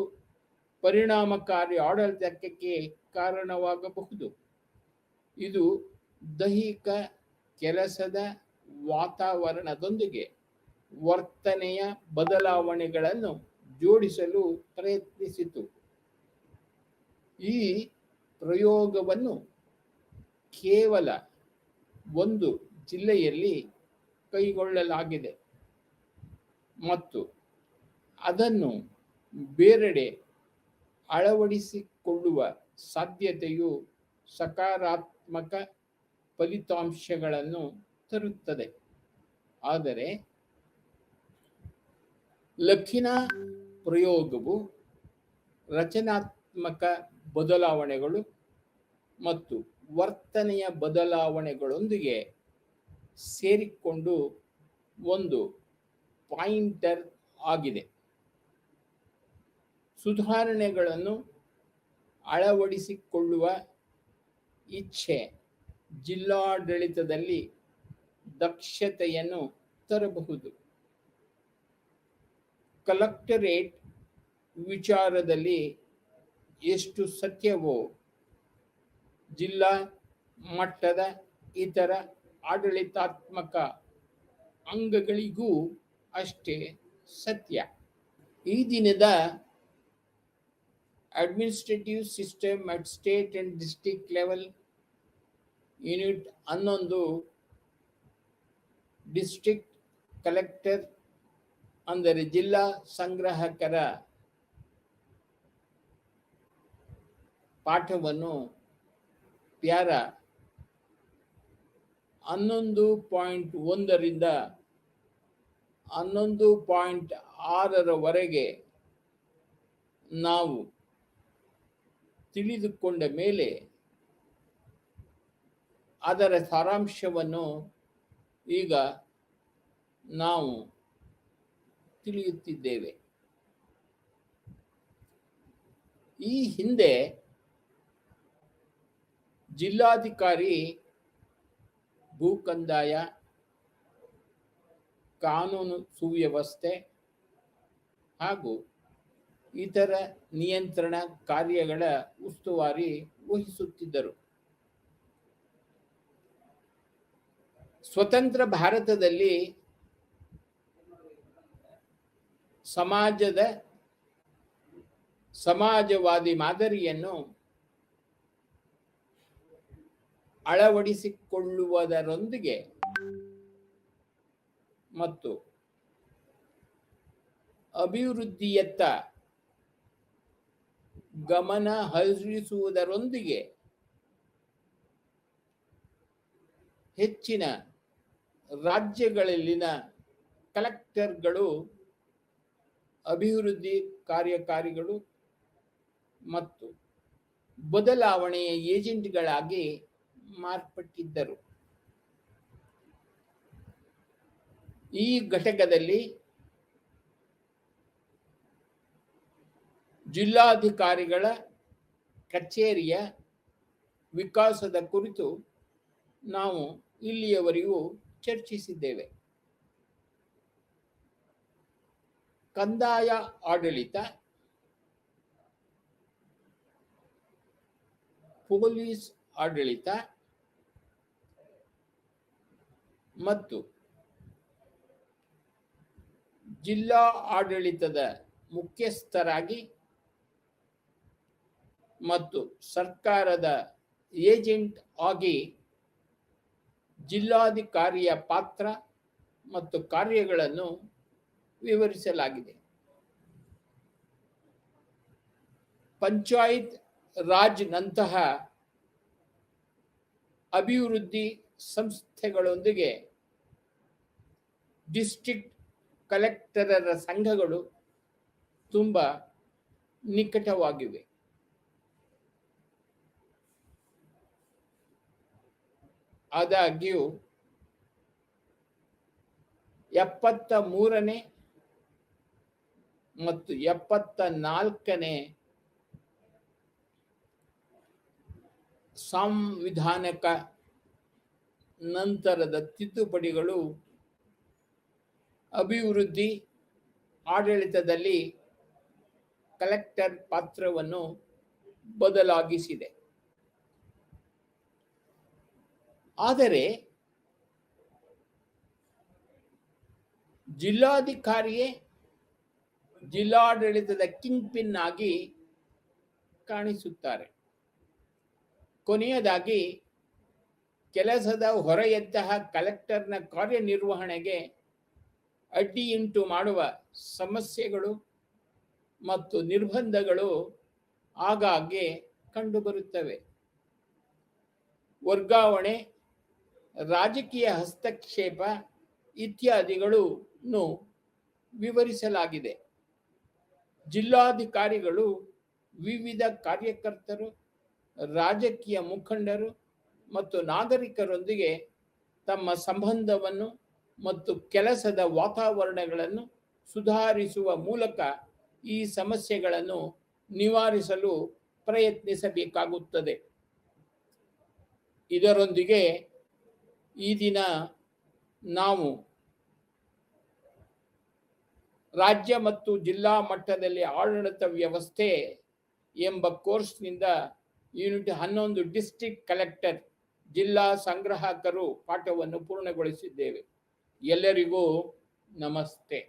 ಪರಿಣಾಮಕಾರಿ ಆಡಳಿತಕ್ಕೆ ಕಾರಣವಾಗಬಹುದು. ಇದು ದೈಹಿಕ ಕೆಲಸದ ವಾತಾವರಣದೊಂದಿಗೆ ವರ್ತನೆಯ ಬದಲಾವಣೆಗಳನ್ನು ಜೋಡಿಸಲು ಪ್ರಯತ್ನಿಸಿತು. ಈ ಪ್ರಯೋಗವನ್ನು ಕೇವಲ ಒಂದು ಜಿಲ್ಲೆಯಲ್ಲಿ ಕೈಗೊಳ್ಳಲಾಗಿದೆ ಮತ್ತು ಅದನ್ನು ಬೇರೆಡೆ ಅಳವಡಿಸಿಕೊಳ್ಳುವ ಸಾಧ್ಯತೆಯು ಸಕಾರಾತ್ಮಕ ಫಲಿತಾಂಶಗಳನ್ನು ತರುತ್ತದೆ. ಆದರೆ ಲಖಿನಾ ಪ್ರಯೋಗವು ರಚನಾತ್ಮಕ ಬದಲಾವಣೆಗಳು ಮತ್ತು ವರ್ತನೆಯ ಬದಲಾವಣೆಗಳೊಂದಿಗೆ ಸೇರಿಕೊಂಡು ಒಂದು ಪಾಯಿಂಟರ್ ಆಗಿದೆ. ಸುಧಾರಣೆಗಳನ್ನು ಅಳವಡಿಸಿಕೊಳ್ಳುವ ಇಚ್ಛೆ ಜಿಲ್ಲಾಡಳಿತದಲ್ಲಿ ದಕ್ಷತೆಯನ್ನು ತರಬಹುದು. ಕಲೆಕ್ಟರೇಟ್ ವಿಚಾರದಲ್ಲಿ ಎಷ್ಟು ಸತ್ಯವೋ ಜಿಲ್ಲಾ ಮಟ್ಟದ ಇತರ ಆಡಳಿತಾತ್ಮಕ ಅಂಗಗಳಿಗೂ ಅಷ್ಟೇ ಸತ್ಯ. ಈ ದಿನದ administrative system at state and district level unit 11 district collector ಅಂದರೆ ಜಿಲ್ಲಾ ಸಂಗ್ರಾಹಕರ ಪಾಠವನ್ನು ಪ್ಯಾರ 11.1 ರಿಂದ 11.6 ನಾವು ತಿಳಿದುಕೊಂಡ ಮೇಲೆ ಅದರ ಸಾರಾಂಶವನ್ನು ಈಗ ನಾವು ತಿಳಿಯುತ್ತಿದ್ದೇವೆ. ಈ ಹಿಂದೆ ಜಿಲ್ಲಾಧಿಕಾರಿ ಭೂ ಕಂದಾಯ, ಕಾನೂನು ಸುವ್ಯವಸ್ಥೆ ಹಾಗೂ ಇತರ ನಿಯಂತ್ರಣ ಕಾರ್ಯಗಳ ಉಸ್ತುವಾರಿ ವಹಿಸುತ್ತಿದ್ದರು. ಸ್ವತಂತ್ರ ಭಾರತದಲ್ಲಿ ಸಮಾಜವಾದಿ ಮಾದರಿಯನ್ನು ಅಳವಡಿಸಿಕೊಳ್ಳುವುದರೊಂದಿಗೆ ಮತ್ತು ಅಭಿವೃದ್ಧಿಯತ್ತ ಗಮನ ಹರಿಸುವುದರೊಂದಿಗೆ ಹೆಚ್ಚಿನ ರಾಜ್ಯಗಳಲ್ಲಿನ ಕಲೆಕ್ಟರ್ಗಳು ಅಭಿವೃದ್ಧಿ ಕಾರ್ಯಕಾರಿಗಳು ಮತ್ತು ಬದಲಾವಣೆಯ ಏಜೆಂಟ್ಗಳಾಗಿ ಮಾರ್ಪಟ್ಟಿದ್ದರು. ಈ ಘಟಕದಲ್ಲಿ ಜಿಲ್ಲಾಧಿಕಾರಿಗಳ ಕಚೇರಿಯ ವಿಕಾಸದ ಕುರಿತು ನಾವು ಇಲ್ಲಿಯವರೆಗೂ ಚರ್ಚಿಸಿದ್ದೇವೆ. ಕಂದಾಯ ಆಡಳಿತ, ಪೊಲೀಸ್ ಆಡಳಿತ ಮತ್ತು ಜಿಲ್ಲಾ ಆಡಳಿತದ ಮುಖ್ಯಸ್ಥರಾಗಿ ಮತ್ತು ಸರ್ಕಾರದ ಏಜೆಂಟ್ ಆಗಿ ಜಿಲ್ಲಾಧಿಕಾರಿಯ ಪಾತ್ರ ಮತ್ತು ಕಾರ್ಯಗಳನ್ನು ವಿವರಿಸಲಾಗಿದೆ. ಪಂಚಾಯತ್ ರಾಜ್ ನಂತಹ ಅಭಿವೃದ್ಧಿ ಸಂಸ್ಥೆಗಳೊಂದಿಗೆ ಡಿಸ್ಟ್ರಿಕ್ಟ್ ಕಲೆಕ್ಟರರ ಸಂಘಗಳು ತುಂಬ ನಿಕಟವಾಗಿವೆ. ಆದಾಗ್ಯೂ 73ನೇ ಮತ್ತು 74ನೇ ಸಂವಿಧಾನಕ ನಂತರದ ತಿದ್ದುಪಡಿಗಳು ಅಭಿವೃದ್ಧಿ ಆಡಳಿತದಲ್ಲಿ ಕಲೆಕ್ಟರ್ ಪಾತ್ರವನ್ನು ಬದಲಾಗಿಸಿದೆ. ಆದರೆ ಜಿಲ್ಲಾಧಿಕಾರಿಯೇ ಜಿಲ್ಲಾಡಳಿತದ ಕಿಂಗ್ ಪಿನ್ ಆಗಿ ಕಾಣಿಸುತ್ತಾರೆ. ಕೊನೆಯದಾಗಿ ಕೆಲಸದ ಹೊರೆಯಂತಹ ಕಲೆಕ್ಟರ್ನ ಕಾರ್ಯನಿರ್ವಹಣೆಗೆ ಅಡ್ಡಿಯುಂಟು ಮಾಡುವ ಸಮಸ್ಯೆಗಳು ಮತ್ತು ನಿರ್ಬಂಧಗಳು ಆಗಾಗ್ಗೆ ಕಂಡುಬರುತ್ತವೆ. ವರ್ಗಾವಣೆ, ರಾಜಕೀಯ ಹಸ್ತಕ್ಷೇಪ ಇತ್ಯಾದಿಗಳನ್ನು ವಿವರಿಸಲಾಗಿದೆ. ಜಿಲ್ಲಾಧಿಕಾರಿಗಳು ವಿವಿಧ ಕಾರ್ಯಕರ್ತರು, ರಾಜಕೀಯ ಮುಖಂಡರು ಮತ್ತು ನಾಗರಿಕರೊಂದಿಗೆ ತಮ್ಮ ಸಂಬಂಧವನ್ನು ಮತ್ತು ಕೆಲಸದ ವಾತಾವರಣಗಳನ್ನು ಸುಧಾರಿಸುವ ಮೂಲಕ ಈ ಸಮಸ್ಯೆಗಳನ್ನು ನಿವಾರಿಸಲು ಪ್ರಯತ್ನಿಸಬೇಕಾಗುತ್ತದೆ. ಇದರೊಂದಿಗೆ ಈ ದಿನ ನಾವು ರಾಜ್ಯ ಮತ್ತು ಜಿಲ್ಲಾ ಮಟ್ಟದಲ್ಲಿ ಆಡಳಿತ ವ್ಯವಸ್ಥೆ ಎಂಬ ಕೋರ್ಸ್ನಿಂದ ಯೂನಿಟ್ 11 ಡಿಸ್ಟ್ರಿಕ್ಟ್ ಕಲೆಕ್ಟರ್ ಜಿಲ್ಲಾ ಸಂಗ್ರಾಹಕರು ಪಾಠವನ್ನು ಪೂರ್ಣಗೊಳಿಸಿದ್ದೇವೆ. ಎಲ್ಲರಿಗೂ ನಮಸ್ತೆ.